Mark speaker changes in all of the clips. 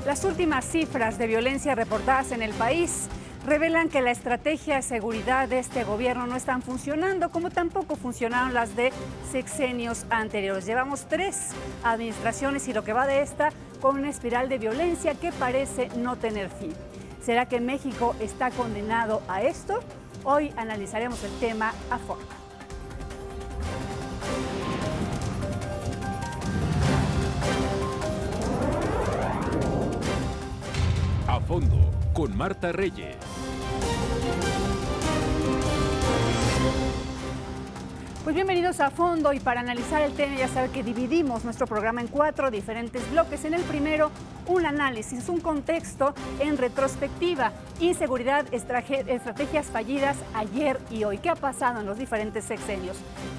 Speaker 1: Las últimas cifras de violencia reportadas en el país revelan que la estrategia de seguridad de este gobierno no están funcionando, como tampoco funcionaron las de sexenios anteriores. Llevamos 3 administraciones y lo que va de esta con una espiral de violencia que parece no tener fin. ¿Será que México está condenado a esto? Hoy analizaremos el tema a fondo.
Speaker 2: A fondo, con Marta Reyes.
Speaker 1: Pues bienvenidos a Fondo, y para analizar el tema ya saben que dividimos nuestro programa en 4 diferentes bloques. En el primero, un análisis, un contexto en retrospectiva, inseguridad, estrategias fallidas ayer y hoy. ¿Qué ha pasado en los diferentes sexenios?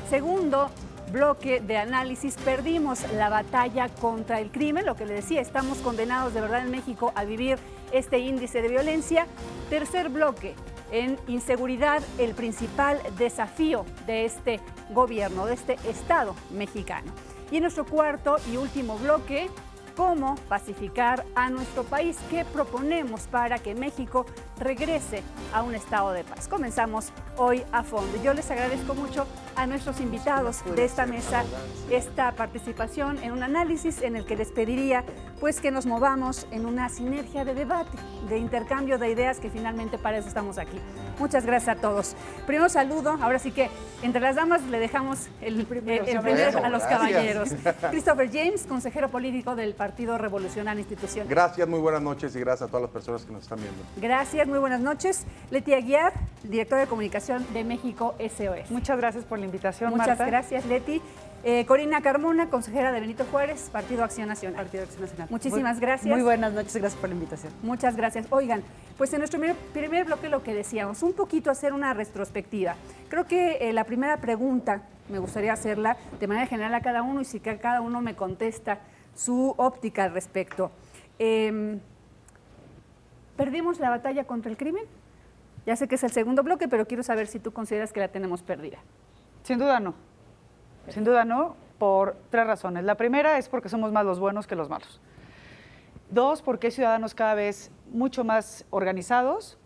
Speaker 1: Segundo bloque de análisis, perdimos la batalla contra el crimen, lo que le decía, estamos condenados de verdad en México a vivir este índice de violencia. Tercer bloque, en inseguridad, el principal desafío de este gobierno, de este Estado mexicano. Y en nuestro cuarto y último bloque, cómo pacificar a nuestro país, qué proponemos para que México regrese a un estado de paz. Comenzamos hoy a fondo. Yo les agradezco mucho a nuestros invitados de esta mesa esta participación en un análisis en el que les pediría pues que nos movamos en una sinergia de debate, de intercambio de ideas, que finalmente para eso estamos aquí. Muchas gracias a todos. Primero saludo, ahora sí que entre las damas le dejamos el primero a los caballeros. Christopher James, consejero político del Partido Revolucionario Institucional.
Speaker 3: Gracias, muy buenas noches y gracias a todas las personas que nos están viendo.
Speaker 1: Gracias, muy buenas noches. Leti Aguiar, directora de comunicación de México SOS.
Speaker 4: Muchas gracias por la invitación,
Speaker 1: Muchas
Speaker 4: Marta.
Speaker 1: gracias, Leti. Corina Carmona, consejera de Benito Juárez, Partido Acción Nacional.
Speaker 4: Partido Acción Nacional.
Speaker 1: Muchísimas gracias.
Speaker 4: Muy buenas noches, gracias por la invitación.
Speaker 1: Muchas gracias. Oigan, pues en nuestro primer bloque lo que decíamos, un poquito hacer una retrospectiva. Creo que la primera pregunta me gustaría hacerla de manera general a cada uno, y si cada uno me contesta su óptica al respecto. ¿Perdimos la batalla contra el crimen? Ya sé que es el segundo bloque, pero quiero saber si tú consideras que la tenemos perdida.
Speaker 4: Sin duda no. Sin duda no, por 3 razones. La primera es porque somos más los buenos que los malos. 2, porque hay ciudadanos cada vez mucho más organizados,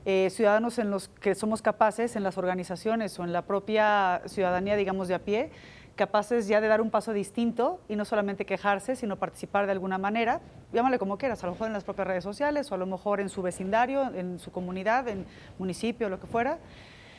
Speaker 4: ciudadanos en los que somos capaces en las organizaciones o en la propia ciudadanía, digamos, de a pie, capaces ya de dar un paso distinto y no solamente quejarse, sino participar de alguna manera, llámale como quieras, a lo mejor en las propias redes sociales o a lo mejor en su vecindario, en su comunidad, en municipio, lo que fuera.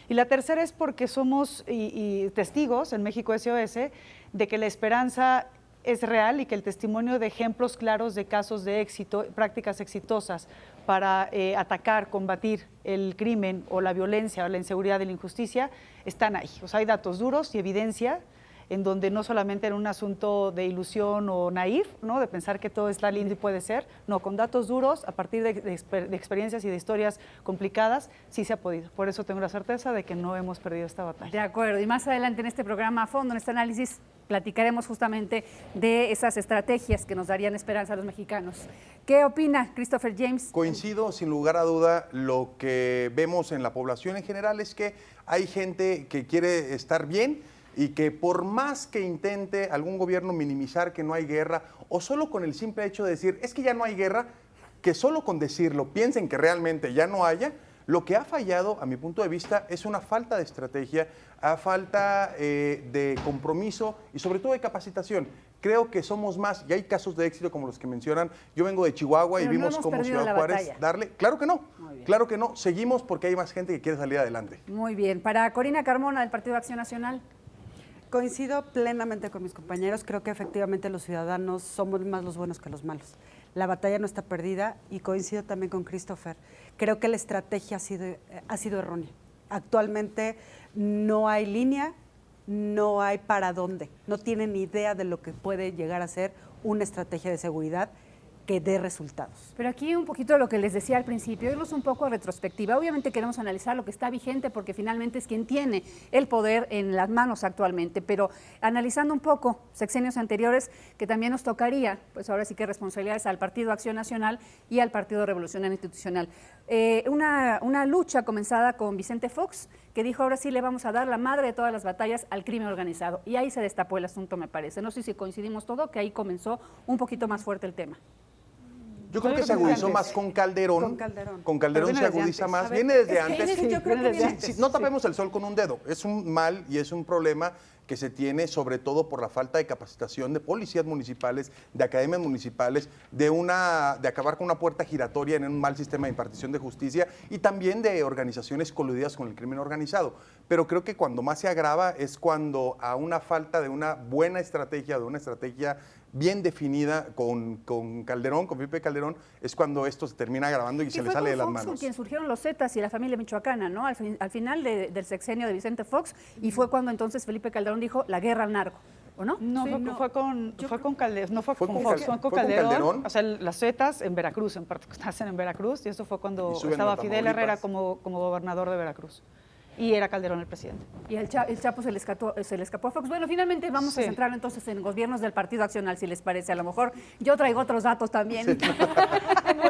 Speaker 4: Y la tercera es porque somos y testigos en México SOS de que la esperanza es real y que el testimonio de ejemplos claros de casos de éxito, prácticas exitosas para atacar, combatir el crimen o la violencia o la inseguridad y la injusticia están ahí. O sea, hay datos duros y evidencia en donde no solamente era un asunto de ilusión o naif, ¿no?, de pensar que todo está lindo y puede ser, no, con datos duros, a partir de experiencias y de historias complicadas, sí se ha podido. Por eso tengo la certeza de que no hemos perdido esta batalla.
Speaker 1: De acuerdo, y más adelante en este programa a fondo, en este análisis, platicaremos justamente de esas estrategias que nos darían esperanza a los mexicanos. ¿Qué opina Christopher James?
Speaker 3: Coincido sin lugar a duda. Lo que vemos en la población en general es que hay gente que quiere estar bien y que por más que intente algún gobierno minimizar que no hay guerra, o solo con el simple hecho de decir, es que ya no hay guerra, que solo con decirlo piensen que realmente ya no haya, lo que ha fallado, a mi punto de vista, es una falta de estrategia, a falta de compromiso y sobre todo de capacitación. Creo que somos más, y hay casos de éxito como los que mencionan. Yo vengo de Chihuahua y vimos cómo Ciudad Juárez darle. Claro que no, seguimos porque hay más gente que quiere salir adelante.
Speaker 1: Muy bien. Para Corina Carmona, del Partido Acción Nacional.
Speaker 5: Coincido plenamente con mis compañeros, creo que efectivamente los ciudadanos somos más los buenos que los malos. La batalla no está perdida, y coincido también con Christopher. Creo que la estrategia ha sido errónea. Actualmente no hay línea, no hay para dónde. No tienen ni idea de lo que puede llegar a ser una estrategia de seguridad que dé resultados.
Speaker 1: Pero aquí un poquito lo que les decía al principio, irnos un poco a retrospectiva. Obviamente queremos analizar lo que está vigente porque finalmente es quien tiene el poder en las manos actualmente, pero analizando un poco sexenios anteriores, que también nos tocaría, pues ahora sí que responsabilidades al Partido Acción Nacional y al Partido Revolucionario Institucional. Una lucha comenzada con Vicente Fox, que dijo, ahora sí le vamos a dar la madre de todas las batallas al crimen organizado. Y ahí se destapó el asunto, me parece. No sé si coincidimos todo, que ahí comenzó un poquito más fuerte el tema.
Speaker 3: Yo creo
Speaker 4: Yo
Speaker 3: que
Speaker 4: creo
Speaker 3: se
Speaker 4: que
Speaker 3: agudizó
Speaker 4: antes.
Speaker 3: más con Calderón.
Speaker 5: Con Calderón.
Speaker 3: Con Calderón
Speaker 4: Pero
Speaker 3: se
Speaker 4: viene desde
Speaker 3: agudiza
Speaker 4: antes.
Speaker 3: más.
Speaker 5: A ver,
Speaker 3: Viene desde
Speaker 5: es que
Speaker 3: antes.
Speaker 5: es que yo creo
Speaker 4: viene
Speaker 5: que
Speaker 4: desde
Speaker 5: viene
Speaker 4: antes.
Speaker 3: No tapemos el sol con un dedo. Es un mal y es un problema que se tiene sobre todo por la falta de capacitación de policías municipales, de academias municipales, de acabar con una puerta giratoria en un mal sistema de impartición de justicia y también de organizaciones coludidas con el crimen organizado. Pero creo que cuando más se agrava es cuando a una falta de una buena estrategia, de una estrategia bien definida con Calderón, con Felipe Calderón, es cuando esto se termina agravando y
Speaker 1: Y
Speaker 3: se le
Speaker 1: fue
Speaker 3: sale de
Speaker 1: con
Speaker 3: las
Speaker 1: Fox con
Speaker 3: manos.
Speaker 1: quien surgieron los Zetas y la familia michoacana, ¿no? Al final del sexenio de Vicente Fox, y fue cuando entonces Felipe Calderón dijo la guerra al narco, ¿o no?
Speaker 4: No,
Speaker 5: Sí,
Speaker 4: fue,
Speaker 5: no.
Speaker 4: fue con Calderón, no fue,
Speaker 3: Fue
Speaker 4: con
Speaker 3: con
Speaker 4: Fox,
Speaker 3: Cal-
Speaker 4: fue con
Speaker 3: fue con
Speaker 4: Calderón,
Speaker 3: Calderón.
Speaker 4: o sea, las Zetas en Veracruz, en particular en Veracruz, y eso fue cuando
Speaker 3: Y suben
Speaker 4: estaba
Speaker 3: a
Speaker 4: Fidel
Speaker 3: Tamaulipas.
Speaker 4: Herrera como gobernador de Veracruz. Y era Calderón el presidente.
Speaker 1: Y el Chapo se le escapó a Fox. Bueno, finalmente vamos a
Speaker 4: Sí.
Speaker 1: centrar entonces en gobiernos del Partido Accional, si les parece. A lo mejor yo traigo otros datos también.
Speaker 4: Muy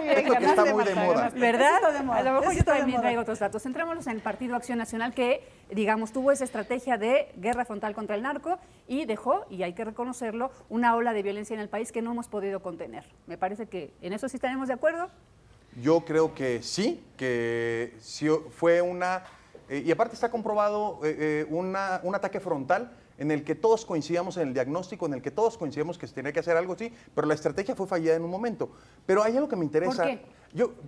Speaker 4: bien,
Speaker 3: Es lo que está muy de moda.
Speaker 4: ganaste.
Speaker 1: ¿Verdad?
Speaker 5: Eso está de moda,
Speaker 1: A lo mejor
Speaker 5: eso
Speaker 1: yo
Speaker 5: está de
Speaker 1: también
Speaker 5: moda.
Speaker 1: traigo otros datos. Centrémonos en el Partido Acción Nacional que, digamos, tuvo esa estrategia de guerra frontal contra el narco y dejó, y hay que reconocerlo, una ola de violencia en el país que no hemos podido contener. Me parece que en eso sí estaremos de acuerdo.
Speaker 3: Yo creo que sí fue una... y aparte está comprobado un ataque frontal en el que todos coincidíamos en el diagnóstico, en el que todos coincidíamos que se tenía que hacer algo, sí, pero la estrategia fue fallada en un momento. Pero hay algo que me interesa.
Speaker 1: ¿Por qué?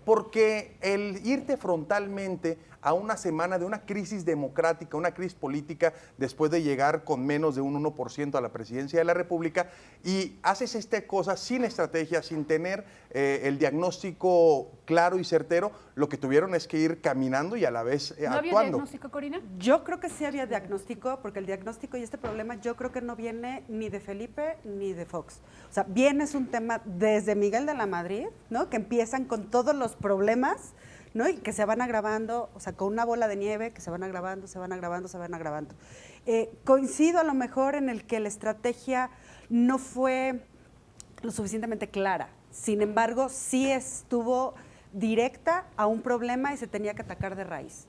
Speaker 3: Porque el irte frontalmente a una semana de una crisis democrática, una crisis política, después de llegar con menos de un 1% a la presidencia de la República, y haces esta cosa sin estrategia, sin tener el diagnóstico claro y certero, lo que tuvieron es que ir caminando y a la vez
Speaker 1: ¿No había
Speaker 3: actuando.
Speaker 1: diagnóstico, Corina?
Speaker 5: Yo creo que sí había diagnóstico, porque el diagnóstico y este problema yo creo que no viene ni de Felipe ni de Fox. O sea, viene es un tema desde Miguel de la Madrid, ¿no? Que empiezan con todos los problemas, ¿no? Y que se van agravando, o sea, con una bola de nieve que se van agravando, se van agravando, se van agravando. Coincido a lo mejor en el que la estrategia no fue lo suficientemente clara. Sin embargo, sí estuvo directa a un problema y se tenía que atacar de raíz.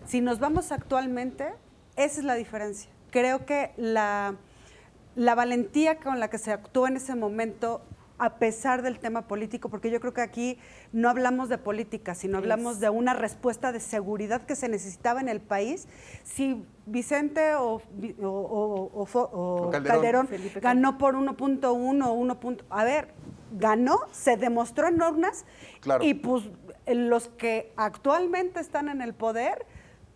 Speaker 5: Si nos vamos actualmente, esa es la diferencia. Creo que la valentía con la que se actuó en ese momento, a pesar del tema político, porque yo creo que aquí no hablamos de política, sino hablamos de una respuesta de seguridad que se necesitaba en el país. Si Vicente o Calderón
Speaker 1: Felipe
Speaker 5: ganó por 1.1 o 1. A ver, ganó, se demostró en urnas,
Speaker 3: Claro.
Speaker 5: y pues los que actualmente están en el poder,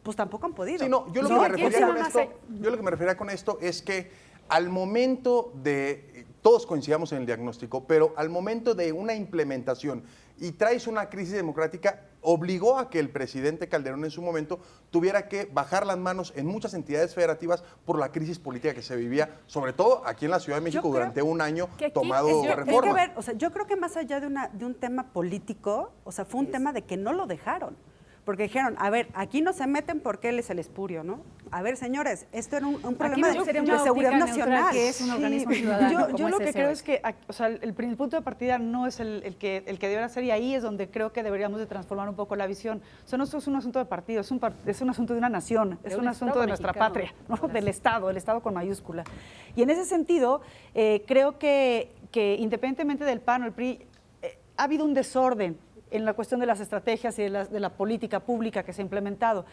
Speaker 5: pues tampoco han podido.
Speaker 3: Sí, no, yo lo
Speaker 1: No,
Speaker 3: que me
Speaker 1: aquí
Speaker 3: refería
Speaker 1: encima
Speaker 3: con
Speaker 1: más
Speaker 3: esto,
Speaker 1: hay-
Speaker 3: yo lo que me refería con esto es que al momento de, todos coincidamos en el diagnóstico, pero al momento de una implementación y traes una crisis democrática, obligó a que el presidente Calderón en su momento tuviera que bajar las manos en muchas entidades federativas por la crisis política que se vivía, sobre todo aquí en la Ciudad de México
Speaker 5: creo
Speaker 3: durante un año
Speaker 1: que aquí
Speaker 3: tomado
Speaker 1: es-
Speaker 5: Hay que
Speaker 3: reforma.
Speaker 5: ver, o sea, yo creo que más allá de un tema político, o sea, fue un tema de que no lo dejaron. Porque dijeron, a ver, aquí no se meten porque él es el espurio, ¿no? A ver, señores, esto era un
Speaker 1: Aquí
Speaker 5: problema
Speaker 1: no sería
Speaker 5: de
Speaker 1: una
Speaker 5: seguridad
Speaker 1: óptica neutral,
Speaker 5: nacional.
Speaker 1: que es un organismo ciudadano.
Speaker 4: Yo
Speaker 1: como
Speaker 4: lo
Speaker 1: es
Speaker 4: que
Speaker 1: ese
Speaker 4: creo
Speaker 1: hoy.
Speaker 4: es que, o sea, el punto de partida no es el que debería ser, y ahí es donde creo que deberíamos de transformar un poco la visión. O sea, no esto es un asunto de partido, es un asunto de una nación, es
Speaker 1: De un
Speaker 4: un asunto
Speaker 1: Estado
Speaker 4: de nuestra
Speaker 1: mexicano.
Speaker 4: patria, ¿no? Del Estado, el Estado con mayúscula. Y en ese sentido, creo que independientemente del PAN o el PRI, ha habido un desorden en la cuestión de las estrategias y de la política pública que se ha implementado.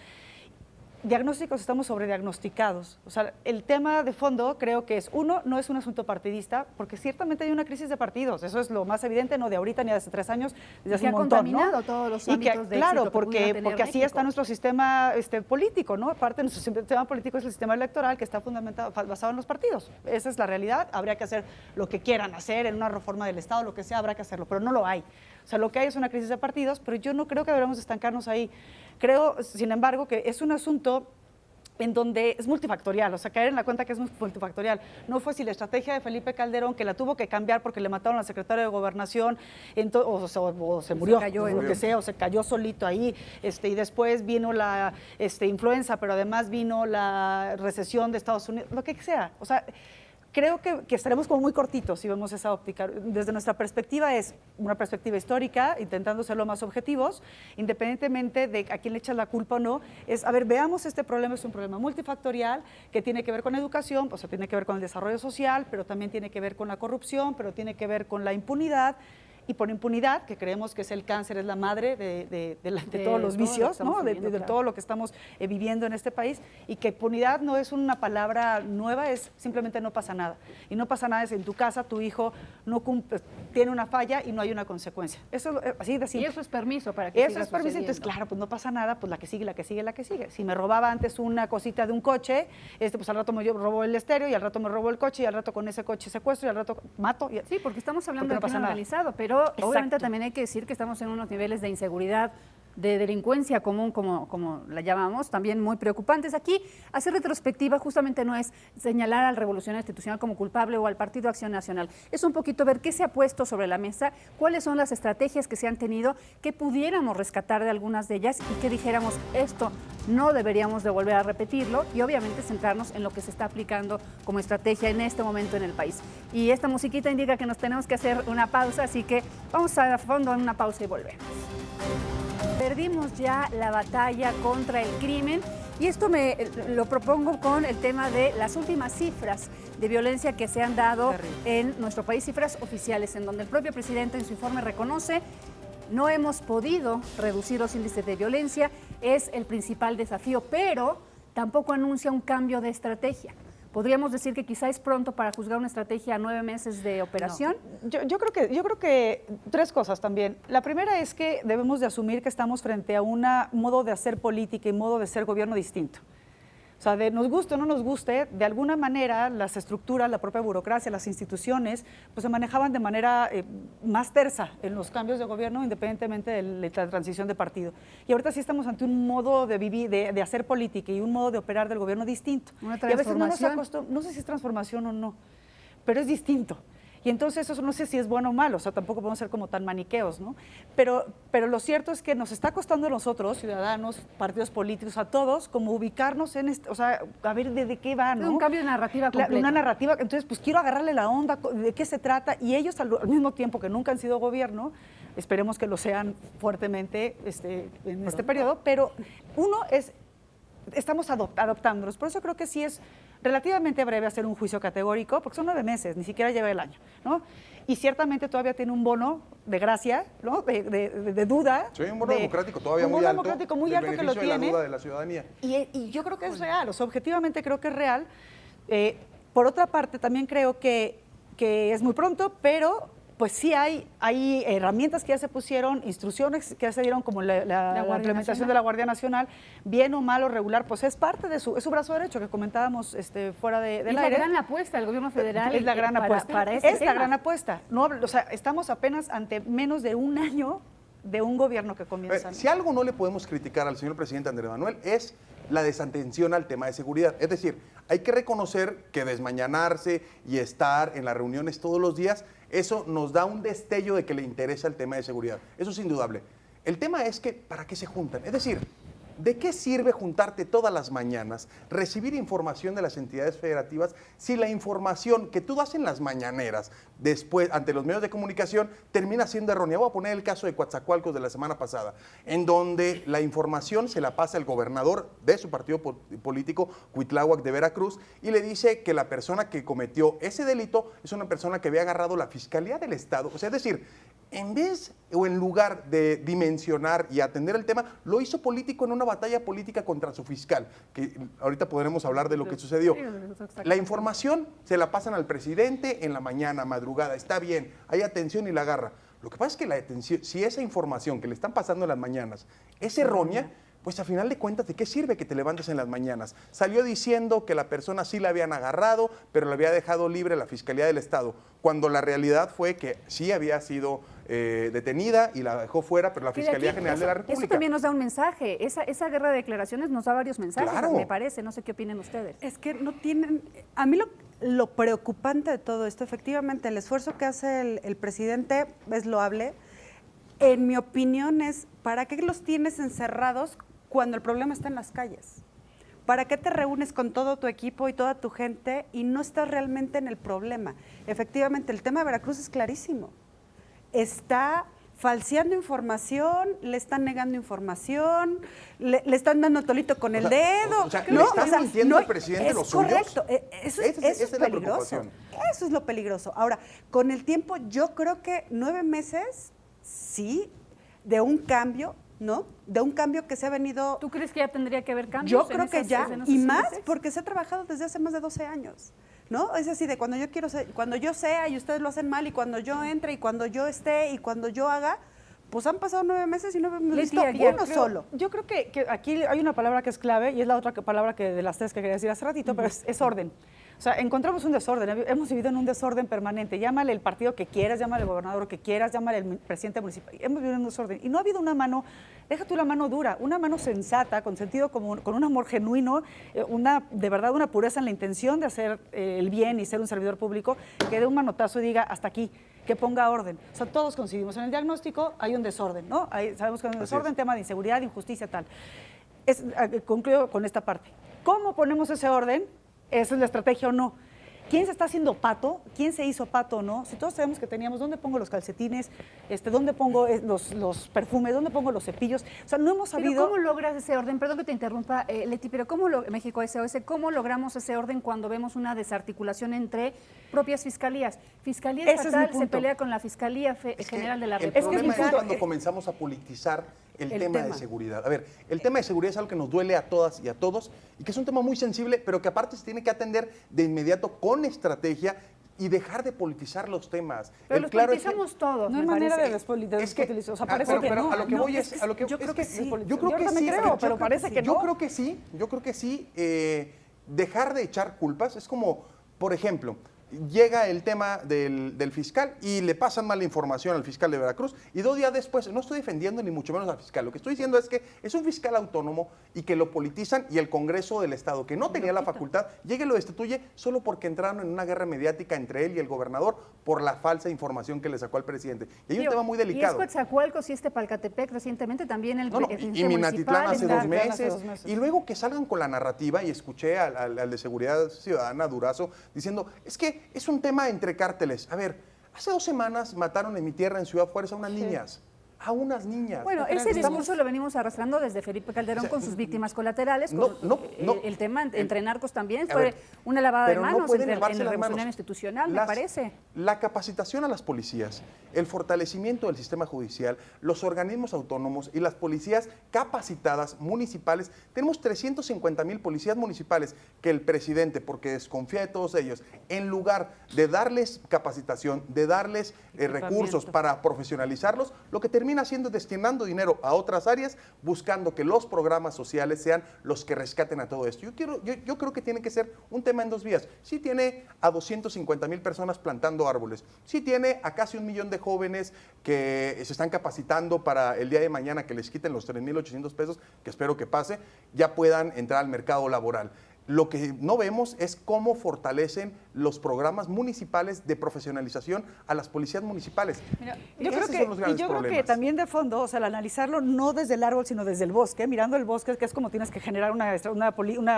Speaker 4: Diagnósticos, estamos sobrediagnosticados. O sea, el tema de fondo creo que es, uno, no es un asunto partidista, porque ciertamente hay una crisis de partidos. Eso es lo más evidente, no de ahorita ni de hace 3 años, desde hace
Speaker 1: que
Speaker 4: un
Speaker 1: ha
Speaker 4: montón, ¿no?
Speaker 1: contaminado todos los
Speaker 4: Y que,
Speaker 1: ámbitos de
Speaker 4: claro,
Speaker 1: éxito que pudiera tener
Speaker 4: porque así
Speaker 1: México.
Speaker 4: está nuestro sistema político, ¿no? Aparte, nuestro sistema político es el sistema electoral que está fundamentado, basado en los partidos. Esa es la realidad. Habría que hacer lo que quieran hacer en una reforma del Estado, lo que sea, habrá que hacerlo, pero no lo hay. O sea, lo que hay es una crisis de partidos, pero yo no creo que deberíamos estancarnos ahí. Creo, sin embargo, que es un asunto en donde es multifactorial, o sea, caer en la cuenta que es multifactorial. No fue si la estrategia de Felipe Calderón, que la tuvo que cambiar porque le mataron al secretario de Gobernación, o se murió,
Speaker 1: cayó
Speaker 4: o
Speaker 1: en-
Speaker 4: lo que sea, o se cayó solito ahí, y después vino la influenza, pero además vino la recesión de Estados Unidos, lo que sea. O sea, creo que estaremos como muy cortitos si vemos esa óptica. Desde nuestra perspectiva es una perspectiva histórica, intentando ser lo más objetivos, independientemente de a quién le echas la culpa o no, es, a ver, veamos este problema, es un problema multifactorial que tiene que ver con educación, o sea, tiene que ver con el desarrollo social, pero también tiene que ver con la corrupción, pero tiene que ver con la impunidad, y por impunidad, que creemos que es el cáncer, es la madre de todos los vicios, ¿no? De todo lo que estamos viviendo en este país, y que impunidad no es una palabra nueva, es simplemente no pasa nada. Y no pasa nada es en tu casa, tu hijo no cumple, tiene una falla y no hay una consecuencia. Eso así de simple.
Speaker 1: Y eso es permiso para que
Speaker 4: Eso es permiso, entonces claro, pues no pasa nada, pues la que sigue, la que sigue, la que sigue. Si me robaba antes una cosita de un coche, pues al rato me robó el estéreo, y al rato me robó el coche, y al rato con ese coche secuestro, y al rato mato.
Speaker 1: Sí, porque estamos hablando de
Speaker 4: no pasa
Speaker 1: crimen
Speaker 4: nada.
Speaker 1: organizado, pero obviamente
Speaker 4: Exacto.
Speaker 1: también hay que decir que estamos en unos niveles de inseguridad, de delincuencia común, como la llamamos, también muy preocupantes. Aquí, hacer retrospectiva justamente no es señalar al Revolucionario Institucional como culpable o al Partido Acción Nacional. Es un poquito ver qué se ha puesto sobre la mesa, cuáles son las estrategias que se han tenido, qué pudiéramos rescatar de algunas de ellas y que dijéramos, esto no deberíamos de volver a repetirlo, y obviamente centrarnos en lo que se está aplicando como estrategia en este momento en el país. Y esta musiquita indica que nos tenemos que hacer una pausa, así que vamos a fondo en una pausa y volvemos. Perdimos ya la batalla contra el crimen, y esto lo propongo con el tema de las últimas cifras de violencia que se han dado en nuestro país, cifras oficiales, en donde el propio presidente en su informe reconoce: no hemos podido reducir los índices de violencia, es el principal desafío, pero tampoco anuncia un cambio de estrategia. ¿Podríamos decir que quizá es pronto para juzgar una estrategia a 9 meses de operación?
Speaker 4: No. Yo creo que tres cosas también. La primera es que debemos de asumir que estamos frente a un modo de hacer política y modo de ser gobierno distinto. O sea, nos guste o no nos guste, de alguna manera las estructuras, la propia burocracia, las instituciones, pues se manejaban de manera más tersa en los cambios de gobierno, independientemente de la transición de partido. Y ahorita sí estamos ante un modo de vivir, de hacer política y un modo de operar del gobierno distinto.
Speaker 1: Una
Speaker 4: y a veces
Speaker 1: transformación.
Speaker 4: no sé si es transformación o no, pero es distinto. Y entonces eso no sé si es bueno o malo, o sea, tampoco podemos ser como tan maniqueos, ¿no? Pero lo cierto es que nos está costando a nosotros, ciudadanos, partidos políticos, a todos, como ubicarnos en o sea, a ver de qué va, ¿no?
Speaker 1: Un cambio de narrativa completa.
Speaker 4: Una narrativa, entonces pues quiero agarrarle la onda, de qué se trata, y ellos al mismo tiempo que nunca han sido gobierno, esperemos que lo sean fuertemente en este periodo, pero uno es, estamos adoptándolos, por eso creo que sí es relativamente breve hacer un juicio categórico, porque son 9 meses, ni siquiera lleva el año, ¿no? Y ciertamente todavía tiene un bono de gracia, ¿no? de duda.
Speaker 3: Sí, un bono democrático todavía muy alto.
Speaker 4: Un bono democrático muy alto que lo tiene.
Speaker 3: La duda de la ciudadanía.
Speaker 4: Y yo creo que es real, o sea, objetivamente creo que es real. Por otra parte, también creo que es muy pronto, pero pues sí hay herramientas que ya se pusieron, instrucciones que ya se dieron, como la implementación de la Guardia Nacional, bien o mal o regular, pues es parte de su brazo derecho que comentábamos fuera del aire.
Speaker 1: Es la gran apuesta del gobierno federal.
Speaker 4: Es la gran apuesta.
Speaker 1: Para este tema.
Speaker 4: La gran apuesta. No, o sea, estamos apenas ante menos de un año de un gobierno que comienza.
Speaker 3: Si algo no le podemos criticar al señor presidente Andrés Manuel es la desatención al tema de seguridad. Es decir, hay que reconocer que desmañanarse y estar en las reuniones todos los días, eso nos da un destello de que le interesa el tema de seguridad. Eso es indudable. El tema es que, ¿para qué se juntan? Es decir, ¿de qué sirve juntarte todas las mañanas, recibir información de las entidades federativas, si la información que tú das en las mañaneras, después, ante los medios de comunicación, termina siendo errónea? Voy a poner el caso de Coatzacoalcos de la semana pasada, en donde la información se la pasa el gobernador de su partido político, Cuitláhuac de Veracruz, y le dice que la persona que cometió ese delito es una persona que había agarrado la Fiscalía del Estado. O sea, es decir, en vez o en lugar de dimensionar y atender el tema, lo hizo político en una batalla política contra su fiscal, que ahorita podremos hablar de lo que sucedió. La información se la pasan al presidente en la mañana, madrugada, está bien, hay atención y la agarra. Lo que pasa es que la atención, si esa información que le están pasando en las mañanas es errónea, pues a final de cuentas, ¿de qué sirve que te levantes en las mañanas? Salió diciendo que la persona sí la habían agarrado, pero la había dejado libre la Fiscalía del Estado, cuando la realidad fue que sí había sido detenida y la dejó fuera, pero la Fiscalía General de la República.
Speaker 1: Eso también nos da un mensaje. Esa guerra de declaraciones nos da varios mensajes,
Speaker 3: Claro.
Speaker 1: me parece. No sé qué opinen ustedes.
Speaker 5: Es que no tienen, a mí lo preocupante de todo esto, efectivamente, el esfuerzo que hace el presidente es loable. En mi opinión es, ¿para qué los tienes encerrados cuando el problema está en las calles? ¿Para qué te reúnes con todo tu equipo y toda tu gente y no estás realmente en el problema? Efectivamente, el tema de Veracruz es clarísimo. Está falseando información, le están negando información, le están dando tolito con el dedo.
Speaker 3: O sea,
Speaker 5: ¿no?
Speaker 3: ¿le están mintiendo al presidente
Speaker 5: es
Speaker 3: los suyos?
Speaker 5: correcto. Eso
Speaker 3: Esa
Speaker 5: es
Speaker 3: es la
Speaker 5: peligroso.
Speaker 3: preocupación.
Speaker 5: Eso es lo peligroso. Ahora, con el tiempo, yo creo que 9 meses, sí, de un cambio, ¿no? De un cambio que se ha venido...
Speaker 1: ¿Tú crees que ya tendría que haber cambios?
Speaker 5: Yo creo que ya, y más porque se ha trabajado desde hace más de 12 años, ¿no? Es así de cuando yo quiero ser, cuando yo sea y ustedes lo hacen mal, y cuando yo entre, y cuando yo esté, y cuando yo haga, pues han pasado 9 meses y no hemos visto uno solo.
Speaker 4: Yo creo que aquí hay una palabra que es clave, y es la otra palabra que de las tres que quería decir hace ratito, pero es orden. O sea, encontramos un desorden, hemos vivido en un desorden permanente. Llámale el partido que quieras, llámale el gobernador que quieras, llámale el presidente municipal. Hemos vivido en un desorden. Y no ha habido una mano, deja tú la mano dura, una mano sensata, con sentido común, con un amor genuino, de verdad una pureza en la intención de hacer el bien y ser un servidor público, que dé un manotazo y diga hasta aquí, que ponga orden. O sea, todos coincidimos. En el diagnóstico hay un desorden, ¿no? Sabemos que hay un desorden, tema de inseguridad, injusticia, tal. Concluyo con esta parte. ¿Cómo ponemos ese orden? ¿Esa es la estrategia o no? ¿Quién se está haciendo pato? ¿Quién se hizo pato o no? Si todos sabemos que teníamos, ¿dónde pongo los calcetines? ¿Dónde pongo los perfumes? ¿Dónde pongo los cepillos? O sea, no hemos sabido...
Speaker 1: ¿Pero cómo logras ese orden? Perdón que te interrumpa, Leti, pero México SOS, ¿cómo logramos ese orden cuando vemos una desarticulación entre propias fiscalías? Fiscalía estatal se pelea con la Fiscalía General de la República.
Speaker 3: El problema es cuando comenzamos a politizar el tema de seguridad. A ver, el tema de seguridad es algo que nos duele a todas y a todos y que es un tema muy sensible, pero que aparte se tiene que atender de inmediato con estrategia y dejar de politizar los temas.
Speaker 1: Pero los politizamos todos.
Speaker 4: No hay manera de despolitizar. O sea, parece que no.
Speaker 3: A lo que voy es...
Speaker 4: Yo creo que sí.
Speaker 3: Yo creo que sí,
Speaker 4: pero parece que no.
Speaker 3: Yo creo que sí. Dejar de echar culpas es como, por ejemplo... Llega el tema del fiscal y le pasan mala información al fiscal de Veracruz y 2 días después, no estoy defendiendo ni mucho menos al fiscal, lo que estoy diciendo es que es un fiscal autónomo y que lo politizan y el Congreso del Estado, que no tenía la facultad, llega y lo destituye solo porque entraron en una guerra mediática entre él y el gobernador por la falsa información que le sacó al presidente. Y hay un tema muy delicado.
Speaker 1: Y es Coatzacoalcos y Palcatepec recientemente también el
Speaker 3: y Minatitlán hace 2 meses. Y luego que salgan con la narrativa, y escuché al de Seguridad Ciudadana, Durazo, diciendo, es que es un tema entre cárteles. A ver, hace 2 semanas mataron en mi tierra, en Ciudad Juárez, a unas niñas. A unas niñas.
Speaker 1: Bueno, ese discurso lo venimos arrastrando desde Felipe Calderón con sus víctimas colaterales. El tema entre narcos también fue una lavada de manos en el revolucionario institucional, me parece.
Speaker 3: La capacitación a las policías, el fortalecimiento del sistema judicial, los organismos autónomos y las policías capacitadas municipales. Tenemos 350,000 policías municipales que el presidente, porque desconfía de todos ellos, en lugar de darles capacitación, de darles recursos para profesionalizarlos, lo que termina haciendo es destinando dinero a otras áreas, buscando que los programas sociales sean los que rescaten a todo esto. Yo creo que tiene que ser un tema en 2 vías. Sí tiene a 250,000 personas plantando árboles, sí tiene a casi 1 millón de jóvenes que se están capacitando para el día de mañana que les quiten los 3,800 pesos, que espero que pase, ya puedan entrar al mercado laboral. Lo que no vemos es cómo fortalecen los programas municipales de profesionalización a las policías municipales.
Speaker 4: Mira, yo creo que también de fondo, o sea, al analizarlo no desde el árbol, sino desde el bosque, mirando el bosque, que es como tienes que generar una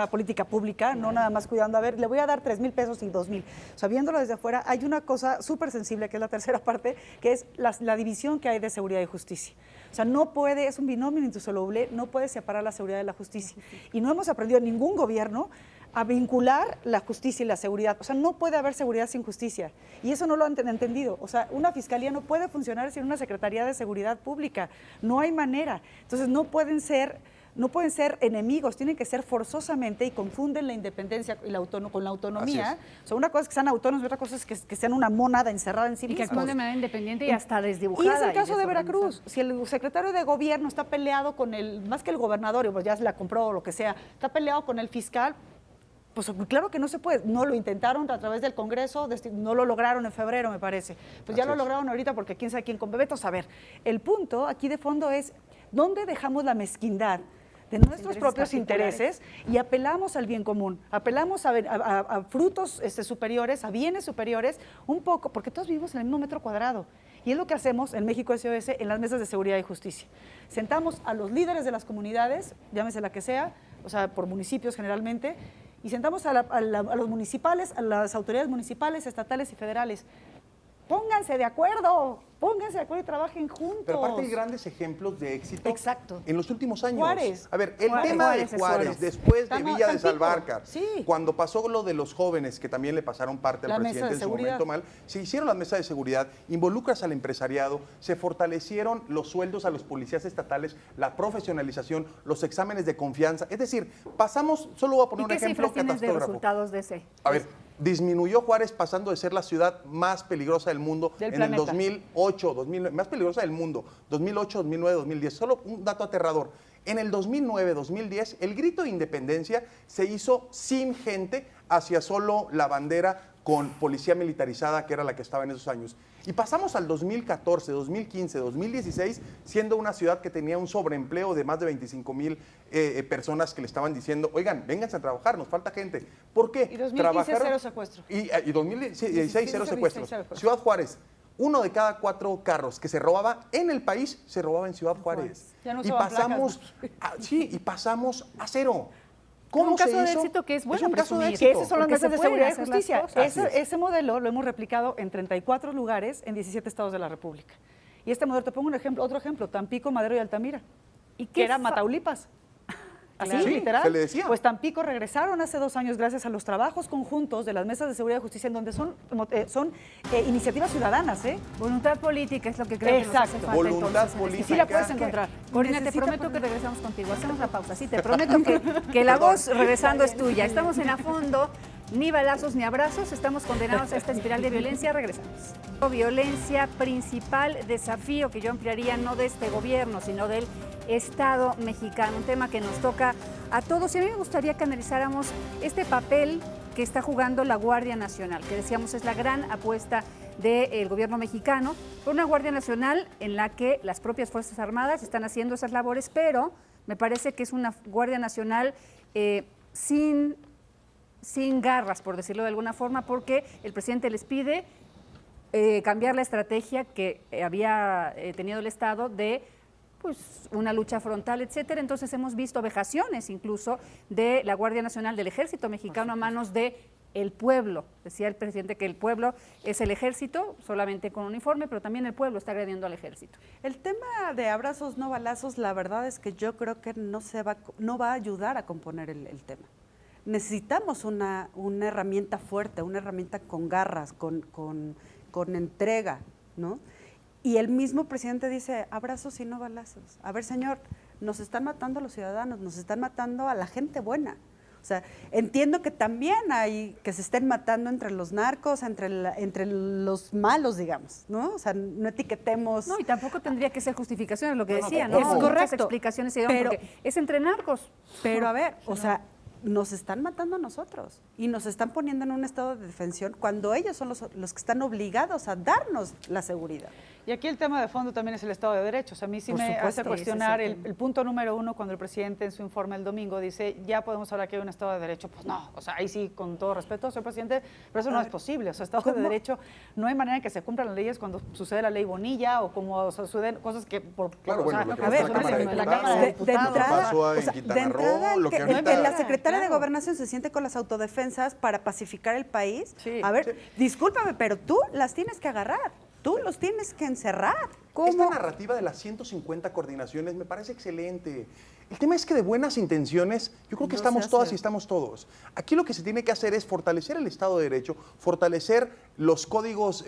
Speaker 4: política pública, no nada más cuidando, a ver, le voy a dar 3,000 pesos y 2,000. O sea, viéndolo desde afuera, hay una cosa súper sensible, que es la tercera parte, que es la división que hay de seguridad y justicia. O sea, no puede, es un binomio indisoluble, no puede separar la seguridad de la justicia. Y no hemos aprendido en ningún gobierno a vincular la justicia y la seguridad. O sea, no puede haber seguridad sin justicia. Y eso no lo han entendido. O sea, una fiscalía no puede funcionar sin una Secretaría de Seguridad Pública. No hay manera. Entonces, no pueden ser enemigos, tienen que ser forzosamente, y confunden la independencia y con la autonomía. O sea, una cosa es que sean autónomos y otra cosa es que sean una mónada encerrada en sí mismos.
Speaker 1: Y que actúen de manera independiente y hasta desdibujada.
Speaker 4: Y es el caso de Veracruz. Si el secretario de gobierno está peleado con más que el gobernador, pues ya se la compró o lo que sea, está peleado con el fiscal, pues claro que no se puede. No lo intentaron a través del Congreso, no lo lograron en febrero, me parece. Pues ya lo lograron ahorita porque quién sabe quién con Bebetos. A ver, el punto aquí de fondo es, ¿dónde dejamos la mezquindad de nuestros propios intereses y apelamos al bien común, apelamos a frutos superiores, a bienes superiores, un poco, porque todos vivimos en el mismo metro cuadrado? Y es lo que hacemos en México SOS en las mesas de seguridad y justicia. Sentamos a los líderes de las comunidades, llámese la que sea, o sea, por municipios generalmente, y sentamos a los municipales, a las autoridades municipales, estatales y federales. pónganse de acuerdo y trabajen juntos.
Speaker 3: Pero aparte hay grandes ejemplos de éxito
Speaker 4: Exacto.
Speaker 3: en los últimos años.
Speaker 4: Juárez.
Speaker 3: A ver, el
Speaker 4: Juárez.
Speaker 3: tema de
Speaker 1: Juárez.
Speaker 3: Juárez, después de Villa de
Speaker 4: Tampico.
Speaker 3: Salvarcar,
Speaker 4: Sí.
Speaker 3: cuando pasó lo de los jóvenes, que también le pasaron parte
Speaker 4: La
Speaker 3: al
Speaker 4: mesa
Speaker 3: presidente
Speaker 4: de
Speaker 3: en su
Speaker 4: seguridad.
Speaker 3: momento mal, se hicieron las mesas de seguridad, involucras al empresariado, se fortalecieron los sueldos a los policías estatales, la profesionalización, los exámenes de confianza. Es decir, pasamos, solo voy a poner
Speaker 1: ¿Y
Speaker 3: un
Speaker 1: qué
Speaker 3: ejemplo
Speaker 1: cifras tienes de
Speaker 3: catastrógrafo.
Speaker 1: resultados de ese?
Speaker 3: A ver, disminuyó Juárez pasando de ser la ciudad más peligrosa del mundo
Speaker 4: Del
Speaker 3: en
Speaker 4: planeta.
Speaker 3: el 2008, 2009, más peligrosa del mundo, 2008, 2009, 2010. Solo un dato aterrador. En el 2009, 2010, el grito de independencia se hizo sin gente, hacia solo la bandera con policía militarizada, que era la que estaba en esos años. Y pasamos al 2014, 2015, 2016, siendo una ciudad que tenía un sobreempleo de más de 25,000 personas que le estaban diciendo, oigan, vénganse a trabajar, nos falta gente. ¿Por qué?
Speaker 4: Y 2015 cero secuestro.
Speaker 3: Y 2016 cero
Speaker 4: 16
Speaker 3: secuestros.
Speaker 4: secuestros.
Speaker 3: Ciudad Juárez, 1 de cada 4 carros que se robaba en el país se robaba en Ciudad Juárez.
Speaker 4: Ya no
Speaker 3: y
Speaker 4: usaban
Speaker 3: pasamos, y pasamos a cero. ¿Cómo
Speaker 1: Un
Speaker 3: se
Speaker 1: caso de
Speaker 3: hizo?
Speaker 1: éxito que es bueno
Speaker 3: un caso de
Speaker 1: presumir.
Speaker 3: éxito.
Speaker 4: Que esas son las
Speaker 1: Porque
Speaker 4: mesas
Speaker 1: se
Speaker 4: de
Speaker 1: pueden
Speaker 4: seguridad y
Speaker 1: hacer las
Speaker 4: justicia.
Speaker 1: cosas.
Speaker 3: Así es.
Speaker 4: Ese modelo lo hemos replicado en 34 lugares en 17 estados de la República. Y este modelo, te pongo un ejemplo, otro ejemplo, Tampico, Madero y Altamira.
Speaker 1: ¿Y
Speaker 4: Que era Mataulipas. Así,
Speaker 3: Sí,
Speaker 4: literal.
Speaker 3: se le decía.
Speaker 4: Pues Tampico regresaron hace 2 años gracias a los trabajos conjuntos de las mesas de seguridad y justicia, en donde son iniciativas ciudadanas, ¿eh?
Speaker 1: Voluntad política es lo que creo que nos hace
Speaker 4: Exacto.
Speaker 1: falta
Speaker 3: Voluntad
Speaker 1: entonces, en
Speaker 3: política.
Speaker 1: este
Speaker 4: Y sí la puedes
Speaker 3: que-
Speaker 4: encontrar.
Speaker 1: Corina, te
Speaker 5: Necesita
Speaker 1: prometo
Speaker 5: poner-
Speaker 1: que regresamos contigo. Hacemos la pausa. Sí, te prometo que la voz regresando es tuya. Estamos en A Fondo. Ni balazos ni abrazos. Estamos condenados a esta espiral de violencia. Regresamos. Violencia, principal desafío que yo ampliaría no de este gobierno, sino del Estado mexicano. Un tema que nos toca a todos. Y a mí me gustaría que analizáramos este papel que está jugando la Guardia Nacional, que decíamos es la gran apuesta del gobierno mexicano, por una Guardia Nacional en la que las propias Fuerzas Armadas están haciendo esas labores, pero me parece que es una Guardia Nacional sin garras, por decirlo de alguna forma, porque el presidente les pide cambiar la estrategia que había tenido el Estado de pues una lucha frontal, etcétera. Entonces hemos visto vejaciones incluso de la Guardia Nacional, del Ejército Mexicano a manos de el pueblo. Decía el presidente que el pueblo es el ejército, solamente con uniforme, pero también el pueblo está agrediendo al ejército.
Speaker 5: El tema de abrazos no balazos, la verdad es que yo creo que no va a ayudar a componer el tema. Necesitamos una herramienta fuerte, una herramienta con garras, con entrega, ¿no? Y el mismo presidente dice, abrazos y no balazos. A ver, señor, nos están matando a los ciudadanos, nos están matando a la gente buena. O sea, entiendo que también hay que se estén matando entre los narcos, entre los malos, digamos, ¿no? O sea, no etiquetemos.
Speaker 1: No, y tampoco tendría que ser justificación, lo que decía, ¿no?
Speaker 5: es
Speaker 1: Muchas
Speaker 5: correcto,
Speaker 1: explicaciones se dieron
Speaker 5: pero-
Speaker 1: porque es entre narcos.
Speaker 5: Pero a ver, o sea, nos están matando a nosotros y nos están poniendo en un estado de defensión cuando ellos son los que están obligados a darnos la seguridad.
Speaker 4: Y aquí el tema de fondo también es el Estado de Derecho. O sea, a mí sí
Speaker 5: Por
Speaker 4: me
Speaker 5: supuesto,
Speaker 4: hace cuestionar
Speaker 5: ese es el tema.
Speaker 4: el punto número 1 cuando el presidente en su informe el domingo dice, ya podemos hablar que hay un Estado de Derecho. Pues no, o sea, ahí sí, con todo respeto, señor presidente, pero eso no es posible. O sea, Estado de Derecho, no hay manera en que se cumplan las leyes cuando sucede la ley Bonilla o como suceden cosas que
Speaker 3: Claro, bueno, lo que
Speaker 5: a
Speaker 3: pasó
Speaker 5: ver,
Speaker 3: en la Cámara de
Speaker 4: la
Speaker 3: Diputados,
Speaker 4: Cámara de
Speaker 5: de
Speaker 4: Diputados.
Speaker 5: entrada,
Speaker 3: pasó en
Speaker 5: o sea,
Speaker 3: Quintana
Speaker 5: de entrada,
Speaker 3: Roo, lo que
Speaker 5: que
Speaker 3: ahorita-
Speaker 5: la secretaria de
Speaker 4: Claro.
Speaker 5: Gobernación se siente con las autodefensas para pacificar el país.
Speaker 4: Sí.
Speaker 5: A ver, discúlpame, pero tú las tienes que agarrar, tú los tienes que encerrar.
Speaker 3: Esta narrativa de las 150 coordinaciones me parece excelente. El tema es que de buenas intenciones, yo creo que
Speaker 5: No
Speaker 3: estamos
Speaker 5: se
Speaker 3: todas
Speaker 5: hace.
Speaker 3: y estamos todos. Aquí lo que se tiene que hacer es fortalecer el Estado de Derecho, fortalecer los códigos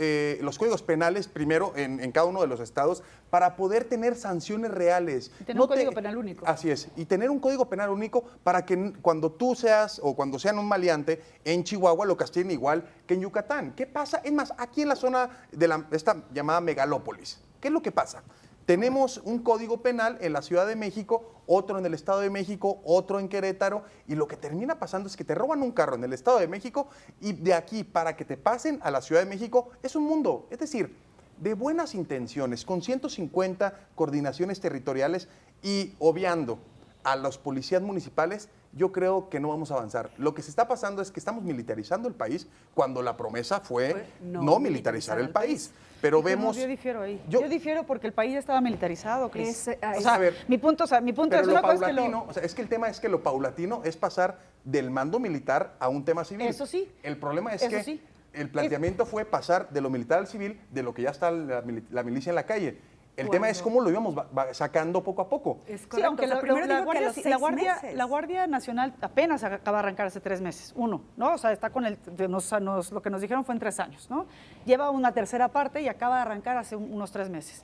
Speaker 3: penales, primero, en cada uno de los estados, para poder tener sanciones reales.
Speaker 4: Y tener un código penal único.
Speaker 3: Así es, y tener un código penal único para que cuando tú seas o cuando sean un maleante en Chihuahua lo castiguen igual que en Yucatán. ¿Qué pasa? Es más, aquí en la zona de esta llamada megalópolis, ¿qué es lo que pasa? Tenemos un código penal en la Ciudad de México, otro en el Estado de México, otro en Querétaro, y lo que termina pasando es que te roban un carro en el Estado de México y de aquí para que te pasen a la Ciudad de México es un mundo. Es decir, de buenas intenciones, con 150 coordinaciones territoriales y obviando a los policías municipales, yo creo que no vamos a avanzar. Lo que se está pasando es que estamos militarizando el país cuando la promesa fue no militarizar el país. Pero vemos...
Speaker 4: Yo difiero ahí.
Speaker 3: Yo-
Speaker 4: Yo difiero porque el país estaba militarizado, Cris.
Speaker 1: Es-
Speaker 4: O sea,
Speaker 3: a ver,
Speaker 4: mi punto
Speaker 3: Pero
Speaker 4: es
Speaker 3: lo
Speaker 4: una cosa es que
Speaker 3: paulatino, o sea, es que el tema es que lo paulatino es pasar del mando militar a un tema civil.
Speaker 4: Eso sí.
Speaker 3: El problema es
Speaker 4: Eso
Speaker 3: que
Speaker 4: sí.
Speaker 3: el planteamiento fue pasar de lo militar al civil, de lo que ya está la milicia en la calle. El tema es cómo lo íbamos sacando poco a poco.
Speaker 5: Es
Speaker 4: Sí,
Speaker 5: correcto.
Speaker 4: aunque
Speaker 5: O sea, primero digo que a los 6 meses.
Speaker 4: la Guardia Nacional apenas acaba de arrancar hace 3 meses, ¿no? O sea, está con lo que nos dijeron fue en 3 años, ¿no? Lleva una tercera parte y acaba de arrancar hace unos 3 meses.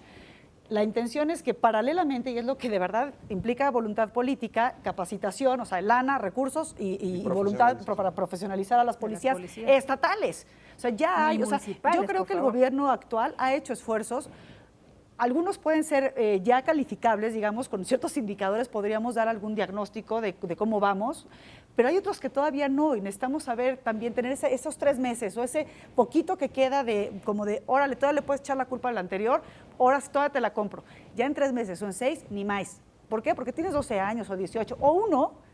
Speaker 4: La intención es que paralelamente, y es lo que de verdad implica voluntad política, capacitación, o sea, lana, recursos y voluntad para profesionalizar a las policías estatales. O sea, ya hay, o sea, yo creo que el gobierno actual ha hecho esfuerzos. Algunos pueden ser ya calificables, digamos, con ciertos indicadores podríamos dar algún diagnóstico de cómo vamos, pero hay otros que todavía no, y necesitamos saber también, tener esos 3 meses o ese poquito que queda órale, todavía le puedes echar la culpa al anterior, ahora todavía te la compro. Ya en 3 meses o en 6, ni más. ¿Por qué? Porque tienes 12 años o 18 o uno,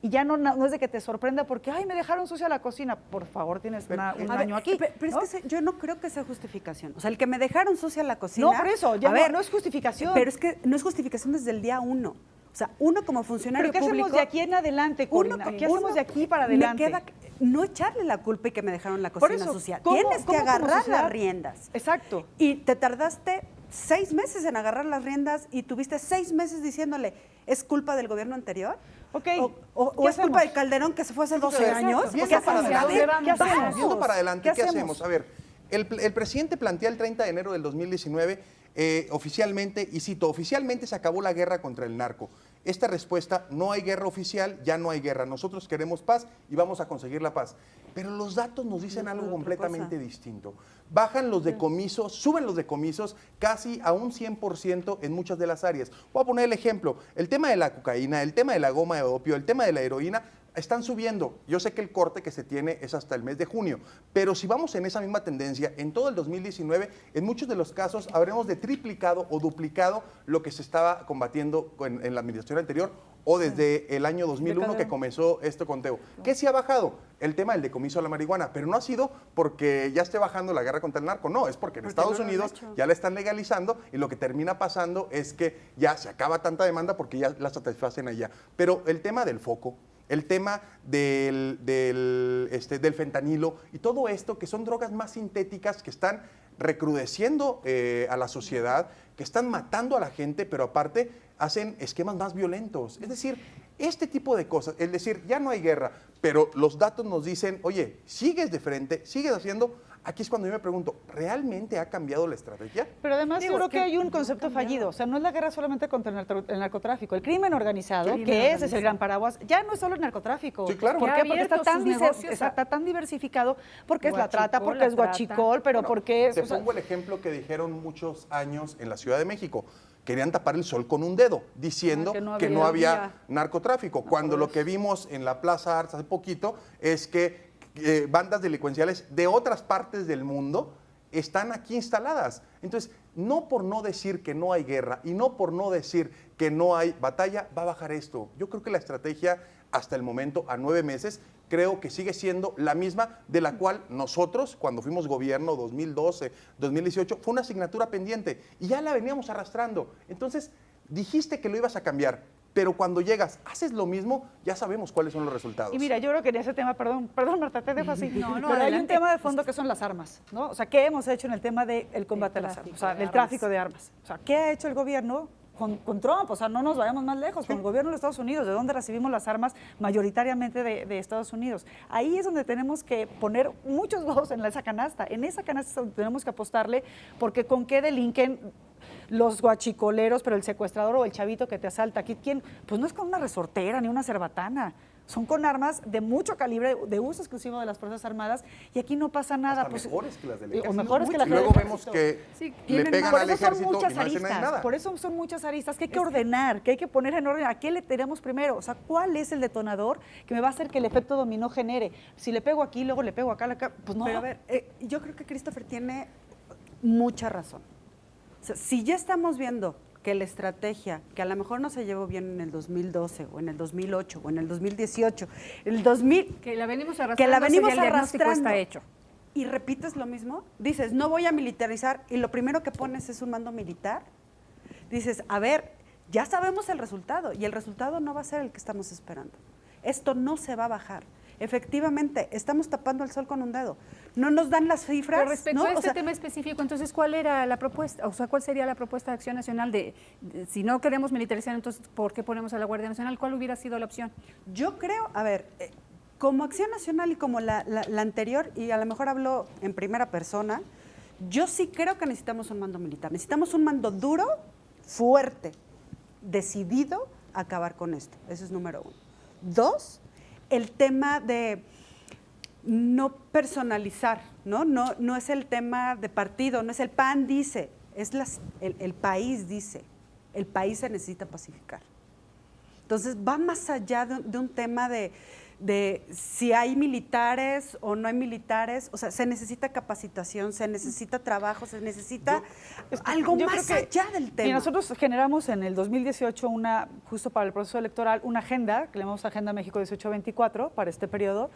Speaker 4: y ya no es de que te sorprenda porque, ay, me dejaron sucia la cocina. Por favor, tienes un año aquí.
Speaker 5: Pero
Speaker 4: ¿no?
Speaker 5: es que yo no creo que sea justificación. O sea, el que me dejaron sucia la cocina.
Speaker 4: No, por eso, ya no es justificación.
Speaker 5: Pero es que no es justificación desde el día 1. O sea, uno como funcionario
Speaker 4: ¿Pero qué
Speaker 5: público.
Speaker 4: hacemos de aquí en adelante, Corina? ¿Qué hacemos de aquí para adelante?
Speaker 5: Me queda no echarle la culpa y que me dejaron la cocina sucia. Tienes que agarrar las riendas.
Speaker 4: Exacto.
Speaker 5: Y te tardaste 6 meses en agarrar las riendas y tuviste 6 meses diciéndole, ¿es culpa del gobierno anterior?
Speaker 4: Ok.
Speaker 5: ¿O es culpa del Calderón que se fue hace 12 años?
Speaker 3: Viendo para adelante,
Speaker 4: ¿Qué hacemos?
Speaker 3: viendo para adelante,
Speaker 4: ¿Qué
Speaker 3: ¿qué
Speaker 4: hacemos?
Speaker 3: hacemos? A ver, el presidente plantea el 30 de enero del 2019 oficialmente, y cito, oficialmente se acabó la guerra contra el narco. Esta respuesta, no hay guerra oficial, ya no hay guerra. Nosotros queremos paz y vamos a conseguir la paz. Pero los datos nos dicen algo completamente distinto. Bajan los decomisos, suben los decomisos casi a un 100% en muchas de las áreas. Voy a poner el ejemplo, el tema de la cocaína, el tema de la goma de opio, el tema de la heroína, están subiendo. Yo sé que el corte que se tiene es hasta el mes de junio, pero si vamos en esa misma tendencia, en todo el 2019, en muchos de los casos habremos de triplicado o duplicado lo que se estaba combatiendo en la administración anterior o desde el año 2001 que comenzó este conteo. ¿Qué sí ha bajado? El tema del decomiso de la marihuana, pero no ha sido porque ya esté bajando la guerra contra el narco, no, es porque en Estados Unidos ya la están legalizando y lo que termina pasando es que ya se acaba tanta demanda porque ya la satisfacen allá. Pero el tema del foco, el tema del fentanilo y todo esto, que son drogas más sintéticas que están recrudeciendo a la sociedad, que están matando a la gente, pero aparte hacen esquemas más violentos. Es decir, este tipo de cosas, es decir, ya no hay guerra, pero los datos nos dicen, oye, sigues de frente, sigues haciendo. Aquí es cuando yo me pregunto, ¿realmente ha cambiado la estrategia?
Speaker 4: Pero además yo creo que hay un concepto fallido. O sea, no es la guerra solamente contra el narcotráfico. El crimen organizado, ese es el gran paraguas, ya no es solo el narcotráfico.
Speaker 3: Sí, claro.
Speaker 4: ¿Por qué? Porque está tan diversificado, porque es la trata, porque es guachicol, pero porque es...
Speaker 3: Te pongo el ejemplo que dijeron muchos años en la Ciudad de México. Querían tapar el sol con un dedo, diciendo que no había narcotráfico. Cuando lo que vimos en la Plaza Arts hace poquito es que bandas delincuenciales de otras partes del mundo están aquí instaladas. Entonces, no por no decir que no hay guerra y no por no decir que no hay batalla, va a bajar esto. Yo creo que la estrategia hasta el momento, a 9 meses, creo que sigue siendo la misma de la cual nosotros, cuando fuimos gobierno 2012, 2018, fue una asignatura pendiente y ya la veníamos arrastrando. Entonces, dijiste que lo ibas a cambiar, pero cuando llegas, haces lo mismo, ya sabemos cuáles son los resultados.
Speaker 4: Y mira, yo creo que en ese tema, perdón Marta, te dejo así,
Speaker 1: No,
Speaker 4: pero hay un tema de fondo que son las armas, ¿no? O sea, ¿qué hemos hecho en el tema del combate a las armas? O sea, del tráfico de armas. O sea, ¿qué ha hecho el gobierno con Trump? O sea, no nos vayamos más lejos, con el gobierno de Estados Unidos, de donde recibimos las armas mayoritariamente de Estados Unidos. Ahí es donde tenemos que poner muchos huevos en esa canasta. En esa canasta es donde tenemos que apostarle, porque con qué delinquen los guachicoleros, pero el secuestrador o el chavito que te asalta aquí, ¿quién? Pues no es con una resortera ni una cerbatana. Son con armas de mucho calibre, de uso exclusivo de las Fuerzas Armadas, y aquí no pasa nada.
Speaker 3: Hasta
Speaker 4: pues,
Speaker 3: mejores que las del ejército.
Speaker 4: O mejores que las
Speaker 3: Y
Speaker 4: del
Speaker 3: luego
Speaker 4: ejército.
Speaker 3: vemos que
Speaker 4: Sí,
Speaker 3: le pegan
Speaker 4: por
Speaker 3: al
Speaker 4: eso son
Speaker 3: ejército y no
Speaker 4: muchas
Speaker 3: hacen
Speaker 4: aristas,
Speaker 3: nada.
Speaker 4: por eso son muchas aristas que hay que ordenar, que hay que poner en orden. ¿A qué le tenemos primero? O sea, ¿cuál es el detonador que me va a hacer que el efecto dominó genere? Si le pego aquí, luego le pego acá, pues no.
Speaker 5: Pero a ver, yo creo que Christopher tiene mucha razón. O sea, si ya estamos viendo que la estrategia, que a lo mejor no se llevó bien en el 2012 o en el 2008 o en el 2018, el 2000...
Speaker 1: Que la venimos arrastrando,
Speaker 5: que la venimos
Speaker 1: el diagnóstico
Speaker 5: arrastrando.
Speaker 1: está hecho.
Speaker 5: Y repites lo mismo, dices, no voy a militarizar, y lo primero que pones es un mando militar. Dices, a ver, ya sabemos el resultado, y el resultado no va a ser el que estamos esperando. Esto no se va a bajar. efectivamente, estamos tapando el sol con un dedo. No nos dan las cifras.
Speaker 1: Pero respecto
Speaker 5: ¿no?
Speaker 1: a este
Speaker 5: O sea,
Speaker 1: tema específico, entonces, ¿cuál era la propuesta? O sea, ¿cuál sería la propuesta de Acción Nacional de si no queremos militarizar, entonces, ¿por qué ponemos a la Guardia Nacional? ¿Cuál hubiera sido la opción?
Speaker 5: yo creo, a ver, como Acción Nacional y como la anterior, y a lo mejor hablo en primera persona, yo sí creo que necesitamos un mando militar. Necesitamos un mando duro, fuerte, decidido a acabar con esto. Eso es número 1. 2, el tema de no personalizar, ¿no? No es el tema de partido, no es el PAN dice, es el país dice. El país se necesita pacificar. Entonces va más allá de un tema de si hay militares o no hay militares, o sea, se necesita capacitación, se necesita trabajo, se necesita algo
Speaker 4: yo
Speaker 5: más
Speaker 4: creo que,
Speaker 5: allá del tema.
Speaker 4: Y nosotros generamos en el 2018 justo para el proceso electoral, una agenda, que le llamamos Agenda México 18-24, para este periodo,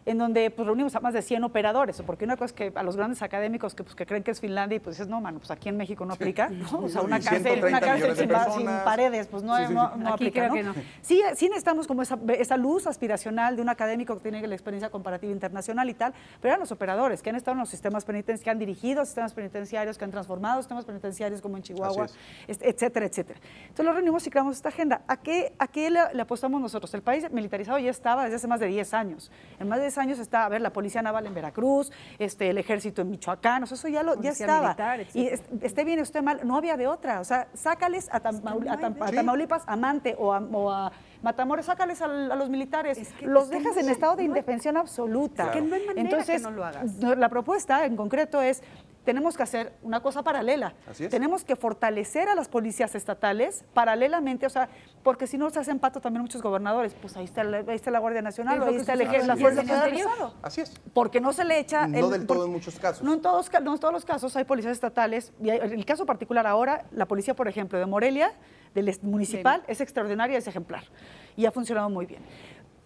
Speaker 4: en donde pues, reunimos a más de 100 operadores, porque una cosa es que a los grandes académicos que creen que es Finlandia y pues dices, no, mano, pues aquí en México no aplica, ¿no? O sea, una
Speaker 3: Y
Speaker 4: cárcel
Speaker 3: 130 millones de
Speaker 4: sin
Speaker 3: personas.
Speaker 4: paredes, pues no,
Speaker 3: Sí, sí, sí.
Speaker 4: no
Speaker 1: Aquí
Speaker 4: aplica,
Speaker 1: creo
Speaker 4: ¿no?
Speaker 1: que no.
Speaker 4: Sí necesitamos como esa luz aspiracional de un académico que tiene la experiencia comparativa internacional y tal, pero eran los operadores que han estado en los sistemas penitenciarios, que han dirigido sistemas penitenciarios, que han transformado sistemas penitenciarios como en Chihuahua, etcétera, etcétera. Entonces lo reunimos y creamos esta agenda. ¿A qué le apostamos nosotros? El país militarizado ya estaba desde hace más de 10 años. En más de 10 años está, a ver, la Policía Naval en Veracruz, el Ejército en Michoacán, o sea, eso ya estaba.
Speaker 1: Militar,
Speaker 4: Y
Speaker 1: etcétera.
Speaker 4: esté bien, esté mal, no había de otra. O sea, sácales a Tamaulipas, a Mante o a Matamoros, sácales a los militares,
Speaker 5: Es que
Speaker 4: los dejas en
Speaker 5: estamos-
Speaker 4: estado de
Speaker 5: no hay-
Speaker 4: indefensión absoluta.
Speaker 5: Es que no hay manera
Speaker 4: Entonces,
Speaker 5: que no lo hagas.
Speaker 4: la propuesta en concreto es, tenemos que hacer una cosa paralela.
Speaker 3: Así es.
Speaker 4: Tenemos que fortalecer a las policías estatales paralelamente, o sea, porque si no se hacen pato también muchos gobernadores, pues ahí está la Guardia Nacional,
Speaker 1: Es
Speaker 4: o
Speaker 1: lo
Speaker 4: ahí
Speaker 1: que
Speaker 4: está el
Speaker 1: sucedió
Speaker 4: ejército, la
Speaker 1: en
Speaker 4: Fuerza
Speaker 1: el
Speaker 4: Federal
Speaker 1: anterior.
Speaker 4: del Estado.
Speaker 3: Así es.
Speaker 4: Porque no se le echa...
Speaker 3: No del todo en muchos casos.
Speaker 4: No en todos los casos hay policías estatales. Y en el caso particular ahora, la policía, por ejemplo, de Morelia, municipal, es extraordinaria, es ejemplar. Y ha funcionado muy bien.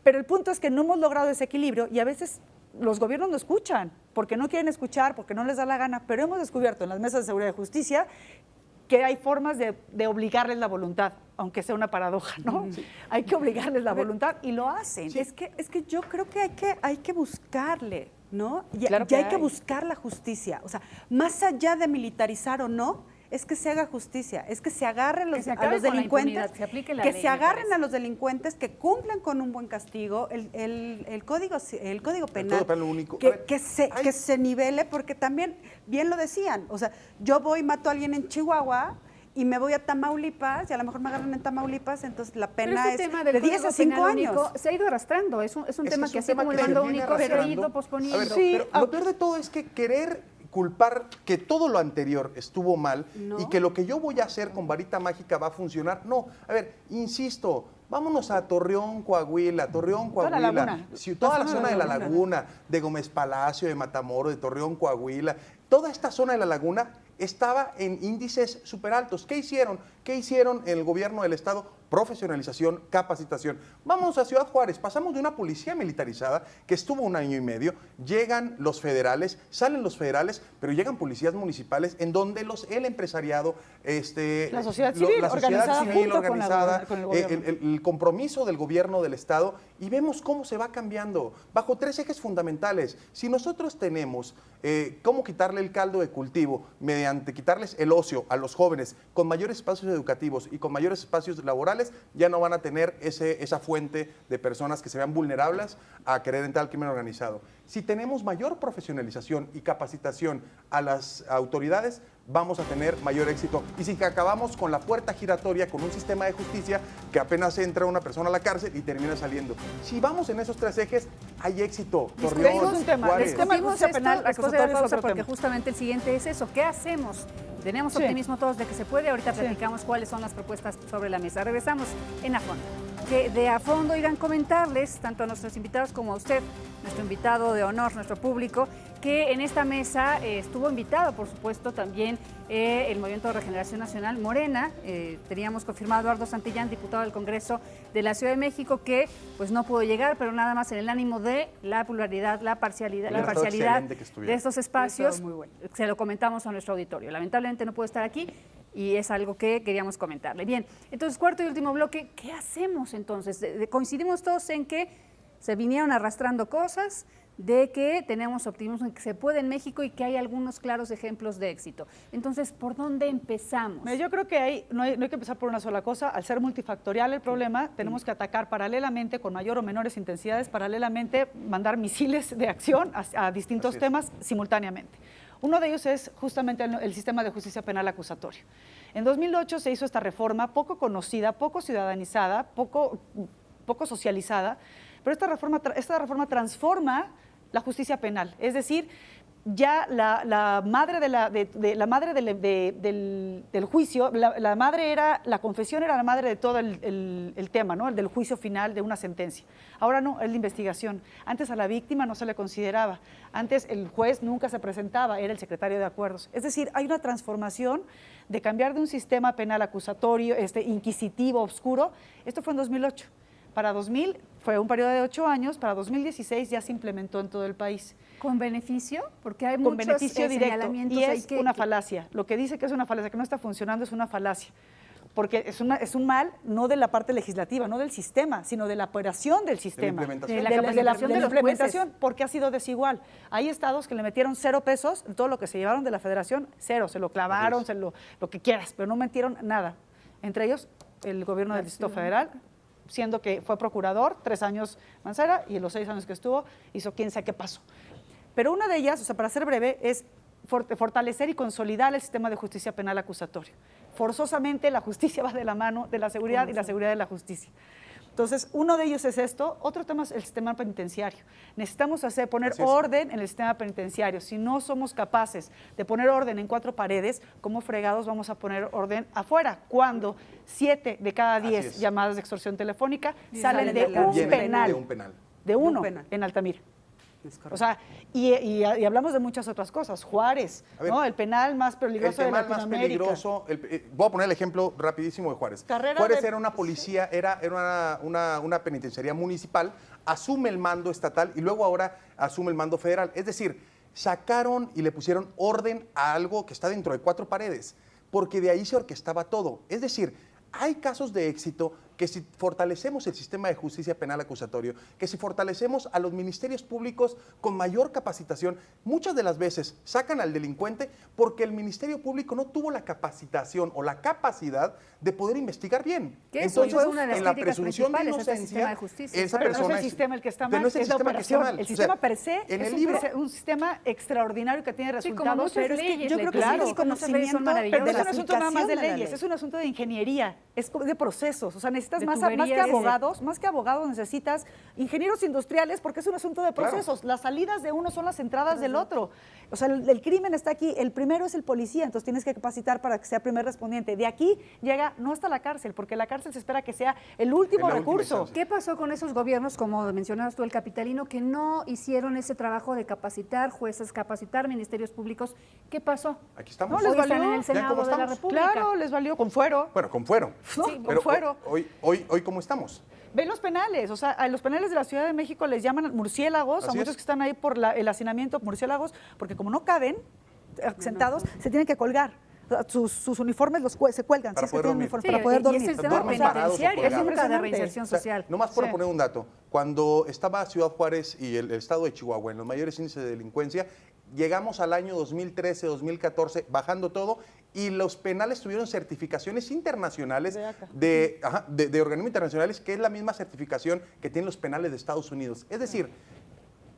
Speaker 4: Pero el punto es que no hemos logrado ese equilibrio y a veces los gobiernos no escuchan, porque no quieren escuchar, porque no les da la gana, pero hemos descubierto en las mesas de seguridad y justicia que hay formas de obligarles la voluntad, aunque sea una paradoja, ¿no? Hay que obligarles la voluntad y lo hacen.
Speaker 5: Es que yo creo que hay que buscarle, ¿no? Y
Speaker 4: Claro
Speaker 5: y
Speaker 4: que
Speaker 5: hay que
Speaker 4: hay.
Speaker 5: buscar la justicia. O sea, más allá de militarizar o no, es que se haga justicia, es que se agarren
Speaker 1: Que se
Speaker 5: a
Speaker 1: acabe
Speaker 5: los
Speaker 1: con la
Speaker 5: delincuentes,
Speaker 1: impunidad, se aplique la
Speaker 5: que
Speaker 1: ley,
Speaker 5: se
Speaker 1: me
Speaker 5: agarren
Speaker 1: parece.
Speaker 5: a los delincuentes, que cumplan con un buen castigo, el código penal,
Speaker 3: Código Penal único. A
Speaker 5: que,
Speaker 3: ver,
Speaker 5: que se nivele, porque también, bien lo decían, o sea, yo voy, mato a alguien en Chihuahua y me voy a Tamaulipas y a lo mejor me agarran en Tamaulipas, entonces la
Speaker 1: Pero
Speaker 5: pena
Speaker 1: este
Speaker 5: es
Speaker 1: tema del
Speaker 5: de 10 a
Speaker 1: Código
Speaker 5: 5
Speaker 1: Penal
Speaker 5: años.
Speaker 1: único se ha ido arrastrando, es un
Speaker 3: Es
Speaker 1: tema
Speaker 3: es
Speaker 1: que
Speaker 3: un
Speaker 1: así como el
Speaker 3: que se
Speaker 1: mando
Speaker 3: viene
Speaker 1: único se ha
Speaker 3: arrastrando.
Speaker 1: ido posponiendo.
Speaker 3: A ver,
Speaker 4: Sí,
Speaker 3: pero lo peor de todo es que querer culpar que todo lo anterior estuvo mal
Speaker 5: No.
Speaker 3: y que lo que yo voy a hacer con varita mágica va a funcionar. No, a ver, insisto, vámonos a Torreón, Coahuila,
Speaker 4: Toda la laguna.
Speaker 3: Toda la zona de la laguna, de Gómez Palacio, de Matamoros, de Torreón, Coahuila, toda esta zona de la laguna estaba en índices súper altos. ¿Qué hicieron? ¿Qué hicieron en el gobierno del estado? Profesionalización, capacitación. Vamos a Ciudad Juárez, pasamos de una policía militarizada que estuvo 1 año y medio, llegan los federales, salen los federales, pero llegan policías municipales en donde el empresariado,
Speaker 4: La sociedad civil organizada junto con la
Speaker 3: organizada,
Speaker 4: con el gobierno.
Speaker 3: el compromiso del gobierno del estado, y vemos cómo se va cambiando bajo 3 ejes fundamentales. Si nosotros tenemos cómo quitarle el caldo de cultivo mediante quitarles el ocio a los jóvenes con mayores espacios educativos y con mayores espacios laborales, ya no van a tener esa fuente de personas que se vean vulnerables a querer entrar al crimen organizado. Si tenemos mayor profesionalización y capacitación a las autoridades, vamos a tener mayor éxito. Y si acabamos con la puerta giratoria, con un sistema de justicia que apenas entra una persona a la cárcel y termina saliendo. Si vamos en esos 3 ejes, hay éxito. Torreón,
Speaker 4: Discutimos un tema,
Speaker 3: Juárez.
Speaker 4: discutimos
Speaker 1: Discutimos
Speaker 4: justicia
Speaker 1: esto
Speaker 4: penal
Speaker 1: después de la
Speaker 4: acusatoria es
Speaker 1: pausa
Speaker 4: otro
Speaker 1: porque
Speaker 4: tema.
Speaker 1: justamente el siguiente es eso. ¿Qué hacemos? Tenemos
Speaker 4: Sí.
Speaker 1: optimismo todos de que se puede. Ahorita platicamos cuáles son las propuestas sobre la mesa. Regresamos en A Fondo. Que de A Fondo irán comentarles, tanto a nuestros invitados como a usted, nuestro invitado de honor, nuestro público, que en esta mesa estuvo invitado, por supuesto, también el Movimiento de Regeneración Nacional, Morena. Teníamos confirmado a Eduardo Santillán, diputado del Congreso de la Ciudad de México, que pues no pudo llegar, pero nada más en el ánimo de la pluralidad, la parcialidad,
Speaker 3: Hubiera estado excelente que estuviera.
Speaker 1: de estos espacios.
Speaker 5: Muy bueno.
Speaker 1: Se lo comentamos a nuestro auditorio. Lamentablemente no puede estar aquí y es algo que queríamos comentarle. Bien, entonces, cuarto y último bloque, ¿qué hacemos entonces? Coincidimos todos en que Se vinieron arrastrando cosas de que tenemos optimismo en que se puede en México y que hay algunos claros ejemplos de éxito. Entonces, ¿por dónde empezamos?
Speaker 4: Mira, yo creo que no hay que empezar por una sola cosa. Al ser multifactorial el problema, tenemos que atacar paralelamente, con mayor o menores intensidades, paralelamente mandar misiles de acción a distintos temas simultáneamente. Uno de ellos es justamente el sistema de justicia penal acusatoria. En 2008 se hizo esta reforma poco conocida, poco ciudadanizada, poco socializada, pero esta reforma transforma la justicia penal. Es decir, ya la madre del juicio, la confesión era la madre de todo el tema, ¿no? El del juicio final de una sentencia. Ahora no, es la investigación. Antes a la víctima no se le consideraba. Antes el juez nunca se presentaba, era el secretario de acuerdos. Es decir, hay una transformación de cambiar de un sistema penal acusatorio, inquisitivo, oscuro. Esto fue en 2008. Para 2000 fue un periodo de 8 años, para 2016 ya se implementó en todo el país.
Speaker 1: ¿Con beneficio? Porque hay
Speaker 4: Con
Speaker 1: muchos
Speaker 4: beneficio directo,
Speaker 1: señalamientos
Speaker 4: y
Speaker 1: ahí
Speaker 4: es una falacia. Lo que dice que es una falacia, que no está funcionando, es una falacia. Porque es un mal no de la parte legislativa, no del sistema, sino de la operación del sistema.
Speaker 1: De la capacitación de los
Speaker 4: implementación,
Speaker 1: jueces.
Speaker 4: porque ha sido desigual. Hay estados que le metieron 0 pesos, todo lo que se llevaron de la federación, 0, se lo clavaron, lo que quieras, pero no metieron nada. Entre ellos, el gobierno del Distrito Federal, siendo que fue procurador, 3 años Mancera, y en los 6 años que estuvo, hizo quién sabe qué pasó. Pero una de ellas, o sea, para ser breve, es fortalecer y consolidar el sistema de justicia penal acusatoria. Forzosamente la justicia va de la mano de la seguridad y la seguridad de la justicia. Entonces, uno de ellos es esto, otro tema es el sistema penitenciario. Necesitamos poner orden en el sistema penitenciario. Si no somos capaces de poner orden en 4 paredes, ¿cómo fregados vamos a poner orden afuera? Cuando 7 de cada 10 llamadas de extorsión telefónica salen de un penal. De uno en Altamira. O sea, y hablamos de muchas otras cosas. Juárez, ¿no? El penal más peligroso de Latinoamérica.
Speaker 3: Voy a poner el ejemplo rapidísimo de Juárez. Juárez era una policía, era una penitenciaría municipal, asume el mando estatal y luego ahora asume el mando federal. Es decir, sacaron y le pusieron orden a algo que está dentro de 4 paredes, porque de ahí se orquestaba todo. Es decir, hay casos de éxito que si fortalecemos el sistema de justicia penal acusatorio, que si fortalecemos a los ministerios públicos con mayor capacitación, muchas de las veces sacan al delincuente porque el Ministerio Público no tuvo la capacitación o la capacidad de poder investigar bien.
Speaker 1: Entonces, fue una de las
Speaker 3: en la
Speaker 1: críticas
Speaker 3: presunción de
Speaker 1: principales a este sistema de
Speaker 3: inocencia,
Speaker 1: justicia.
Speaker 3: esa
Speaker 4: Pero
Speaker 3: persona
Speaker 4: no es el sistema el que está mal,
Speaker 3: no es el
Speaker 4: es la
Speaker 3: sistema que está
Speaker 4: operación.
Speaker 3: mal.
Speaker 4: El sistema per se
Speaker 3: en
Speaker 4: es
Speaker 3: el libro,
Speaker 4: un sistema extraordinario que tiene
Speaker 1: Sí,
Speaker 4: resultados.
Speaker 1: como muchas
Speaker 4: pero
Speaker 1: leyes,
Speaker 4: yo creo que
Speaker 1: claro,
Speaker 4: sí,
Speaker 1: muchas leyes son maravillosas.
Speaker 4: pero no es un asunto nada más de
Speaker 5: aplicación de la
Speaker 4: leyes,
Speaker 5: ley.
Speaker 4: es un asunto de ingeniería, es de procesos. O sea, necesitas
Speaker 1: De
Speaker 4: más que abogados necesitas ingenieros industriales porque es un asunto de procesos. Las salidas de uno son las entradas del otro. O sea, el crimen está aquí. El primero es el policía, entonces tienes que capacitar para que sea primer respondiente. De aquí llega no hasta la cárcel, porque la cárcel se espera que sea el último recurso.
Speaker 1: ¿Qué pasó con esos gobiernos, como mencionabas tú, el capitalino, que no hicieron ese trabajo de capacitar jueces, capacitar ministerios públicos? ¿Qué pasó?
Speaker 3: aquí estamos.
Speaker 4: No, les
Speaker 1: Hoy están
Speaker 4: valió.
Speaker 1: en el
Speaker 3: Ya
Speaker 1: Senado
Speaker 3: como
Speaker 1: de la
Speaker 3: estamos.
Speaker 1: República.
Speaker 4: Claro, les valió con fuero.
Speaker 3: Bueno, con fuero.
Speaker 4: No,
Speaker 1: Sí,
Speaker 4: con
Speaker 3: Pero
Speaker 4: fuero.
Speaker 3: hoy ¿cómo estamos?
Speaker 4: Ven los penales, o sea, a los penales de la Ciudad de México les llaman murciélagos,
Speaker 3: Así
Speaker 4: a muchos
Speaker 3: es.
Speaker 4: que están ahí por el hacinamiento, murciélagos, porque como no caben sentados, se tienen que colgar. O sea, sus uniformes se cuelgan,
Speaker 3: Para
Speaker 4: si es que
Speaker 3: poder
Speaker 4: tienen
Speaker 3: dormir.
Speaker 4: uniforme,
Speaker 1: Sí,
Speaker 4: para poder
Speaker 1: y
Speaker 4: dormir.
Speaker 1: ese sistema
Speaker 3: Duermen parados o
Speaker 1: penitenciario es
Speaker 3: colgados.
Speaker 1: nunca de
Speaker 4: Impresionante.
Speaker 1: reinserción
Speaker 3: O sea,
Speaker 1: social.
Speaker 3: nomás por
Speaker 4: Sí.
Speaker 3: poner un dato, cuando estaba Ciudad Juárez y el estado de Chihuahua en los mayores índices de delincuencia, llegamos al año 2013, 2014, bajando todo, y los penales tuvieron certificaciones internacionales de organismos internacionales, que es la misma certificación que tienen los penales de Estados Unidos. Es decir,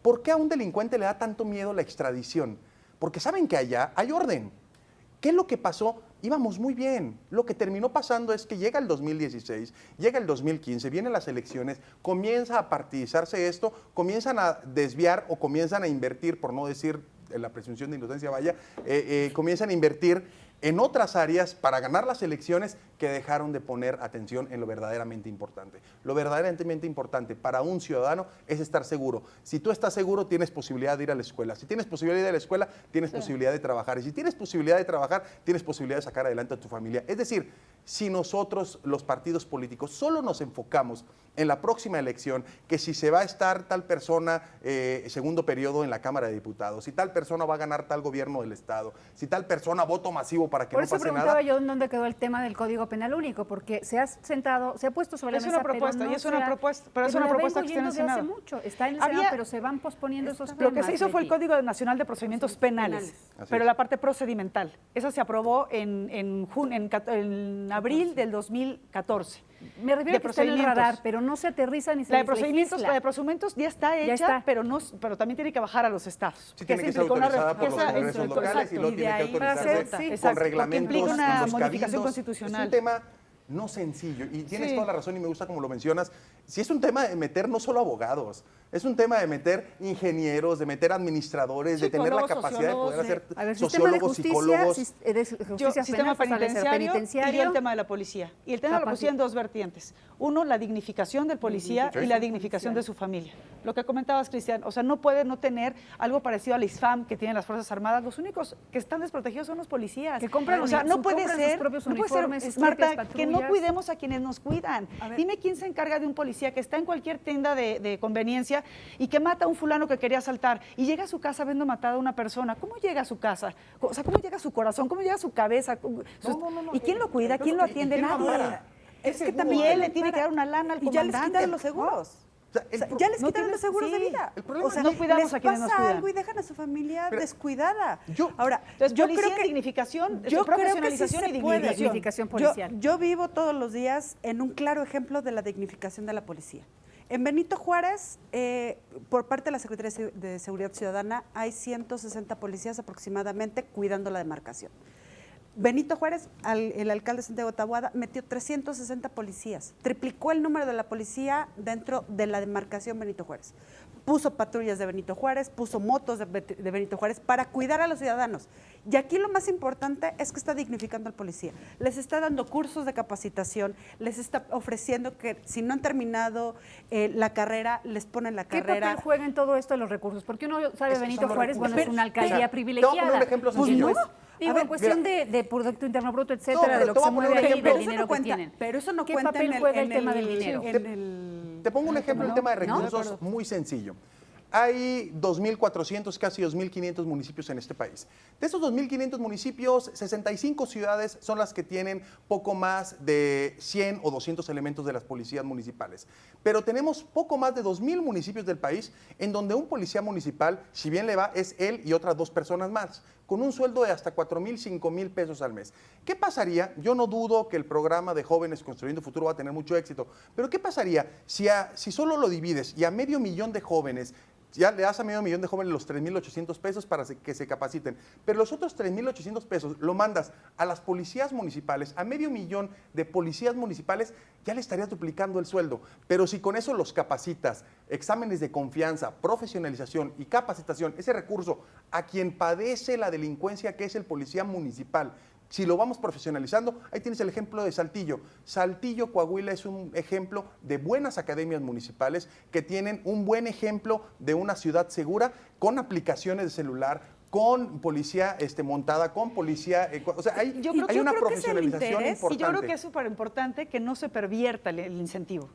Speaker 3: ¿por qué a un delincuente le da tanto miedo la extradición? Porque saben que allá hay orden. ¿Qué es lo que pasó? Íbamos muy bien. Lo que terminó pasando es que llega el 2016, llega el 2015, vienen las elecciones, comienza a partidizarse esto, comienzan a desviar o comienzan a invertir, por no decir la presunción de inocencia vaya, comienzan a invertir en otras áreas para ganar las elecciones que dejaron de poner atención en lo verdaderamente importante. Lo verdaderamente importante para un ciudadano es estar seguro. Si tú estás seguro, tienes posibilidad de ir a la escuela. Si tienes posibilidad de ir a la escuela, tienes posibilidad de trabajar. Y si tienes posibilidad de trabajar, tienes posibilidad de sacar adelante a tu familia. Es decir, si nosotros, los partidos políticos, solo nos enfocamos en la próxima elección, que si se va a estar tal persona segundo periodo en la Cámara de Diputados, si tal persona va a ganar tal gobierno del Estado, si tal persona voto masivo para que
Speaker 1: Por
Speaker 3: no
Speaker 1: eso
Speaker 3: pase
Speaker 1: preguntaba
Speaker 3: nada.
Speaker 1: yo en dónde quedó el tema del Código Penal Único, porque se ha puesto sobre
Speaker 4: Es
Speaker 1: la
Speaker 4: una
Speaker 1: mesa,
Speaker 4: propuesta,
Speaker 1: pero no
Speaker 4: y es una
Speaker 1: se ha-
Speaker 4: propuesta, pero es una
Speaker 1: la
Speaker 4: propuesta
Speaker 1: vengo
Speaker 4: que está en el
Speaker 1: oyendo desde hace
Speaker 4: Senado.
Speaker 1: mucho. Está en el
Speaker 4: Había-
Speaker 1: Senado, pero se van posponiendo esos temas.
Speaker 4: Lo que se hizo fue el
Speaker 1: Leti.
Speaker 4: Código Nacional de Procedimientos Penales,
Speaker 3: Así
Speaker 4: pero
Speaker 3: es.
Speaker 4: la parte procedimental. Esa se aprobó en abril del 2014.
Speaker 1: Me refiero a que está en el
Speaker 4: procedimientos.
Speaker 1: radar, pero no se aterriza ni se
Speaker 4: La de procedimientos,
Speaker 1: legisla.
Speaker 4: la de procedimientos ya está hecha,
Speaker 1: está.
Speaker 4: pero también tiene que bajar a los estados.
Speaker 3: Sí, tiene que
Speaker 4: esa
Speaker 3: ser
Speaker 4: implicó una
Speaker 3: autorizada por
Speaker 4: que
Speaker 3: los
Speaker 4: esa-
Speaker 3: congresos
Speaker 4: exacto,
Speaker 3: locales y luego
Speaker 5: y de
Speaker 3: tiene que
Speaker 5: ahí
Speaker 3: autorizarse
Speaker 1: para hacer, sí.
Speaker 3: con
Speaker 4: Exacto, porque
Speaker 3: reglamentos
Speaker 4: implica una
Speaker 3: en los
Speaker 4: modificación
Speaker 3: cabildos.
Speaker 4: constitucional.
Speaker 3: Es un tema no sencillo y tienes
Speaker 4: Sí.
Speaker 3: toda la razón y me gusta como lo mencionas. Si es un tema de meter no solo abogados, es un tema de meter ingenieros, de meter administradores, de tener la
Speaker 4: Psicólogos,
Speaker 3: capacidad de poder hacer
Speaker 4: sociólogos,
Speaker 1: A ver, sistema de
Speaker 3: sociólogos,
Speaker 1: justicia,
Speaker 3: psicólogos.
Speaker 4: Sistema penitenciario, y
Speaker 1: penitenciario.
Speaker 4: el tema de la policía. Y el tema de la policía en dos vertientes. Uno, la dignificación del policía y la dignificación de su familia. Lo que comentabas, Cristian, o sea, no puede no tener algo parecido al ISFAM que tienen las Fuerzas Armadas. Los únicos que están desprotegidos son los policías.
Speaker 1: Que compran
Speaker 4: o sea, no puede
Speaker 1: compran sus
Speaker 4: ser,
Speaker 1: propios
Speaker 4: no puede ser,
Speaker 1: uniformes, sus
Speaker 4: Marta,
Speaker 1: propias
Speaker 4: que no
Speaker 1: patrullas.
Speaker 4: cuidemos a quienes nos cuidan.
Speaker 5: A ver.
Speaker 4: Dime quién se encarga de un policía que está en cualquier tienda de conveniencia y que mata a un fulano que quería asaltar y llega a su casa viendo matada a una persona. ¿Cómo llega a su casa? O sea, ¿cómo llega a su corazón? ¿Cómo llega a su cabeza? ¿Y quién lo cuida? ¿Quién lo atiende?
Speaker 3: ¿Quién lo
Speaker 4: Nadie.
Speaker 3: ampara?
Speaker 5: Es que
Speaker 4: Y
Speaker 5: también
Speaker 4: él le tiene que dar una lana al
Speaker 5: y ya les
Speaker 4: comandante.
Speaker 5: quitaron los seguros.
Speaker 3: O sea,
Speaker 5: O sea, ya les
Speaker 4: no
Speaker 5: quitaron
Speaker 4: tienes-
Speaker 5: los seguros de
Speaker 4: sí.
Speaker 5: vida.
Speaker 3: El problema
Speaker 5: o sea,
Speaker 4: es no cuidamos
Speaker 5: les
Speaker 4: a quienes nos
Speaker 5: pasa
Speaker 4: cuidan.
Speaker 5: algo y dejan a su familia
Speaker 3: Pero
Speaker 5: descuidada.
Speaker 3: yo-
Speaker 5: Ahora,
Speaker 4: Entonces,
Speaker 5: yo
Speaker 4: policía,
Speaker 5: creo que
Speaker 4: dignificación,
Speaker 5: yo creo que sí
Speaker 4: profesionalización
Speaker 5: se
Speaker 4: y
Speaker 5: puede.
Speaker 4: dignificación.
Speaker 1: Dignificación policial.
Speaker 5: Yo vivo todos los días en un claro ejemplo de la dignificación de la policía. En Benito Juárez, por parte de la Secretaría de Seguridad Ciudadana, hay 160 policías aproximadamente cuidando la demarcación. Benito Juárez, el alcalde Santiago Taboada, metió 360 policías, triplicó el número de la policía dentro de la demarcación Benito Juárez. Puso patrullas de Benito Juárez, puso motos de Benito Juárez para cuidar a los ciudadanos. Y aquí lo más importante es que está dignificando al policía. Les está dando cursos de capacitación, les está ofreciendo que si no han terminado la carrera, les ponen la
Speaker 1: ¿Qué
Speaker 5: carrera.
Speaker 1: papel juega en todo esto los recursos? Porque uno sabe
Speaker 3: Es que
Speaker 1: Benito
Speaker 3: son los
Speaker 1: Juárez,
Speaker 3: recursos.
Speaker 1: bueno, es una
Speaker 3: Pero,
Speaker 1: alcaldía
Speaker 3: o sea,
Speaker 1: privilegiada.
Speaker 3: te voy a poner un ejemplo
Speaker 1: Pues
Speaker 3: sencillo.
Speaker 1: no. Digo,
Speaker 5: A ver,
Speaker 1: en cuestión
Speaker 3: mira.
Speaker 1: de Producto Interno Bruto, etcétera,
Speaker 3: pero
Speaker 1: de lo
Speaker 3: te
Speaker 1: que
Speaker 3: voy
Speaker 1: se
Speaker 3: a poner
Speaker 1: mueve
Speaker 3: un
Speaker 1: ahí
Speaker 3: ejemplo.
Speaker 1: del dinero que
Speaker 5: cuenta,
Speaker 1: tienen.
Speaker 5: pero eso no
Speaker 1: ¿Qué
Speaker 5: cuenta
Speaker 1: papel
Speaker 5: en el,
Speaker 1: juega el
Speaker 5: en
Speaker 1: tema del dinero?
Speaker 5: en el-
Speaker 3: Te pongo un ejemplo, el
Speaker 5: ¿no?
Speaker 3: tema de
Speaker 5: ¿No?
Speaker 3: recursos muy sencillo. Hay 2.400, casi 2.500 municipios en este país. De esos 2.500 municipios, 65 ciudades son las que tienen poco más de 100 o 200 elementos de las policías municipales. Pero tenemos poco más de 2.000 municipios del país en donde un policía municipal, si bien le va, es él y otras 2 personas más, con un sueldo de hasta 4,000, 5,000 pesos al mes. ¿Qué pasaría? Yo no dudo que el programa de Jóvenes Construyendo Futuro va a tener mucho éxito, pero ¿qué pasaría si solo lo divides y a 500,000 de jóvenes ya le das a 500,000 de jóvenes los 3,800 pesos para que se capaciten, pero los otros 3,800 pesos lo mandas a las policías municipales, a 500,000 de policías municipales, ya le estarías duplicando el sueldo. Pero si con eso los capacitas, exámenes de confianza, profesionalización y capacitación, ese recurso a quien padece la delincuencia que es el policía municipal, si lo vamos profesionalizando, ahí tienes el ejemplo de Saltillo. Saltillo, Coahuila, es un ejemplo de buenas academias municipales que tienen un buen ejemplo de una ciudad segura con aplicaciones de celular, con policía montada, con policía... o sea, hay,
Speaker 4: Yo creo-
Speaker 3: hay
Speaker 4: yo
Speaker 3: una
Speaker 5: creo que es el
Speaker 3: profesionalización
Speaker 5: interés,
Speaker 3: importante.
Speaker 4: Y yo creo que es súper importante que no se pervierta el incentivo.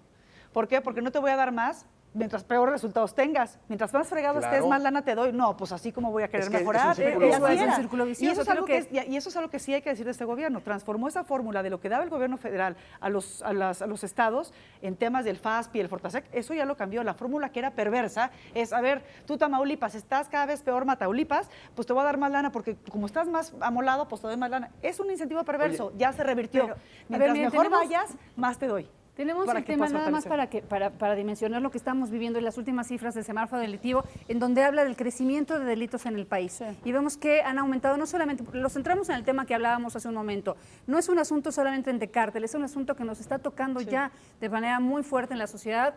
Speaker 4: ¿Por qué? Porque no te voy a dar más mientras peores resultados tengas. Mientras más fregado
Speaker 3: Claro.
Speaker 4: estés, más lana te doy. No, pues así como voy a querer
Speaker 3: Es que es un
Speaker 4: mejorar.
Speaker 3: círculo
Speaker 4: Y
Speaker 3: vicioso.
Speaker 4: así
Speaker 1: Es un
Speaker 4: era.
Speaker 1: círculo
Speaker 4: Y
Speaker 1: vicioso,
Speaker 4: eso, es
Speaker 1: creo
Speaker 4: algo
Speaker 1: que-
Speaker 4: y eso es algo que sí hay que decir de este gobierno. Transformó esa fórmula de lo que daba el gobierno federal a los estados en temas del FASP y el Fortasec. Eso ya lo cambió. La fórmula que era perversa es, a ver, tú Tamaulipas, estás cada vez peor Mataulipas, pues te voy a dar más lana porque como estás más amolado, pues te doy más lana. Es un incentivo perverso. Ya se revirtió.
Speaker 1: Pero, a
Speaker 4: Mientras
Speaker 1: ver, miren,
Speaker 4: mejor
Speaker 1: tenemos-
Speaker 4: vayas, más te doy.
Speaker 1: Tenemos
Speaker 4: para
Speaker 1: el
Speaker 4: que
Speaker 1: tema
Speaker 4: puedas
Speaker 1: nada más
Speaker 4: fortalecer.
Speaker 1: para dimensionar lo que estamos viviendo en las últimas cifras del semáforo delictivo, en donde habla del crecimiento de delitos en el país.
Speaker 4: Sí.
Speaker 1: Y vemos que han aumentado no solamente, los centramos en el tema que hablábamos hace un momento, no es un asunto solamente entre cárteles, es un asunto que nos está tocando ya de manera muy fuerte en la sociedad,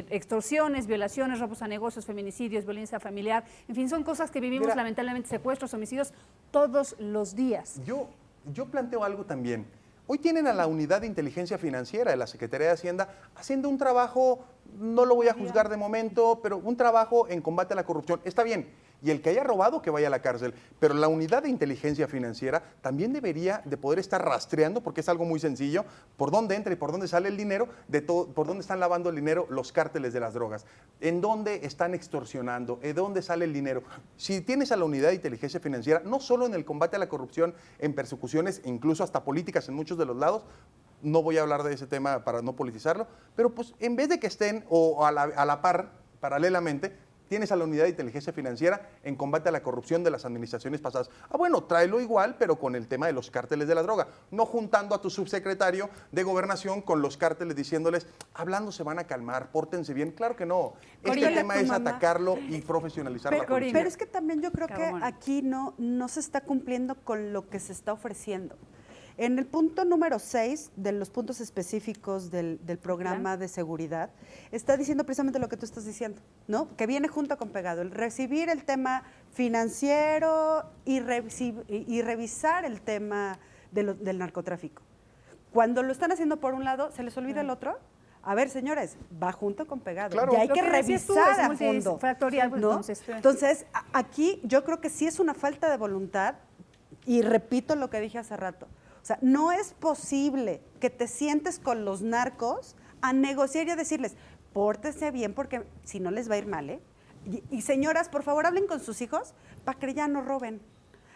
Speaker 1: extorsiones, violaciones, robos a negocios, feminicidios, violencia familiar, en fin, son cosas que vivimos
Speaker 3: Mira,
Speaker 1: lamentablemente, secuestros, homicidios, todos los días.
Speaker 3: Yo planteo algo también. Hoy tienen a la Unidad de Inteligencia Financiera de la Secretaría de Hacienda haciendo un trabajo, no lo voy a juzgar de momento, pero un trabajo en combate a la corrupción. Está bien. y el que haya robado que vaya a la cárcel. Pero la unidad de inteligencia financiera también debería de poder estar rastreando, porque es algo muy sencillo, por dónde entra y por dónde sale el dinero, por dónde están lavando el dinero los cárteles de las drogas, en dónde están extorsionando, de dónde sale el dinero. Si tienes a la unidad de inteligencia financiera, no solo en el combate a la corrupción, en persecuciones, incluso hasta políticas en muchos de los lados, no voy a hablar de ese tema para no politizarlo, pero pues en vez de que estén o a la par, paralelamente, tienes a la unidad de inteligencia financiera en combate a la corrupción de las administraciones pasadas. Ah, bueno, tráelo igual, pero con el tema de los cárteles de la droga, no juntando a tu subsecretario de Gobernación con los cárteles diciéndoles, hablando se van a calmar, pórtense bien. Claro que no.
Speaker 5: Corina,
Speaker 3: Este tema
Speaker 5: tu
Speaker 3: es
Speaker 5: mamá.
Speaker 3: atacarlo y profesionalizar la policía.
Speaker 5: Pero es que también yo creo que
Speaker 1: Cabón.
Speaker 5: aquí no se está cumpliendo con lo que se está ofreciendo. En el punto número 6 de los puntos específicos del programa de seguridad, está diciendo precisamente lo que tú estás diciendo, ¿no? Que viene junto con pegado, el recibir el tema financiero y revisar el tema del narcotráfico. Cuando lo están haciendo por un lado, ¿se les olvida el otro? A ver, señores, va junto con pegado.
Speaker 3: Claro.
Speaker 5: Y hay
Speaker 1: Lo
Speaker 5: que
Speaker 1: que decías tú
Speaker 5: revisar
Speaker 1: es
Speaker 5: a fondo.
Speaker 1: multifactorial,
Speaker 5: ¿no?
Speaker 1: entonces.
Speaker 5: Entonces, aquí yo creo que sí es una falta de voluntad, y repito lo que dije hace rato. O sea, no es posible que te sientes con los narcos a negociar y a decirles, pórtense bien porque si no les va a ir mal, ¿eh? Y señoras, por favor, hablen con sus hijos para que ya no roben.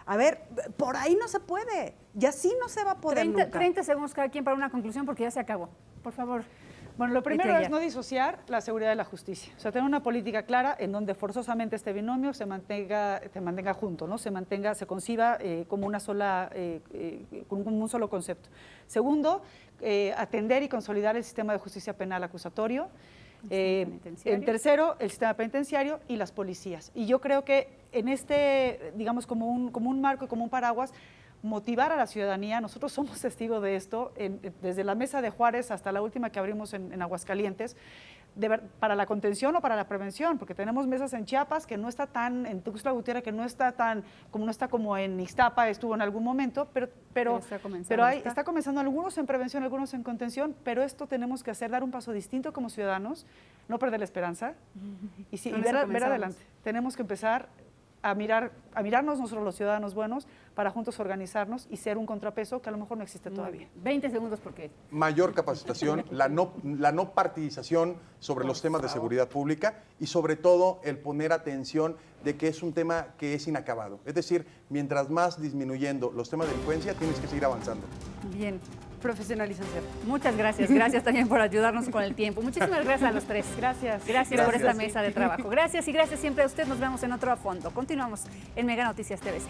Speaker 5: A ver, por ahí no se puede. Y así no se va a poder
Speaker 1: 30 segundos cada quien para una conclusión porque ya se acabó. Por favor.
Speaker 4: Bueno, lo primero
Speaker 1: Estrella.
Speaker 4: es no disociar la seguridad de la justicia. O sea, tener una política clara en donde forzosamente este binomio se mantenga junto, ¿no? Se conciba como una sola, como un solo concepto. Segundo, atender y consolidar el sistema de justicia penal acusatorio. En tercero, el sistema penitenciario y las policías. Y yo creo que en este, digamos, como un marco y como un paraguas, motivar a la ciudadanía. Nosotros somos testigos de esto, desde la mesa de Juárez hasta la última que abrimos en Aguascalientes, para la contención o para la prevención, porque tenemos mesas en Chiapas que no está tan, en Tuxtla Gutiérrez que no está tan, no está como en Ixtapa, estuvo en algún momento, pero está comenzando algunos en prevención, algunos en contención, pero esto tenemos que hacer, dar un paso distinto como ciudadanos, no perder la esperanza y ver adelante. Tenemos que empezar a mirarnos nosotros los ciudadanos buenos para juntos organizarnos y ser un contrapeso que a lo mejor no existe todavía.
Speaker 1: 20 segundos porque...
Speaker 3: Mayor capacitación, la no partidización sobre los temas de seguridad pública y sobre todo el poner atención de que es un tema que es inacabado. Es decir, mientras más disminuyendo los temas de delincuencia, tienes que seguir avanzando.
Speaker 1: Bien.
Speaker 5: Profesionalización.
Speaker 1: Muchas gracias. Gracias también por ayudarnos con el tiempo. Muchísimas gracias a los tres. Gracias por esta mesa de trabajo. Gracias y gracias siempre a usted. Nos vemos en otro A Fondo. Continuamos en Mega Noticias TVC.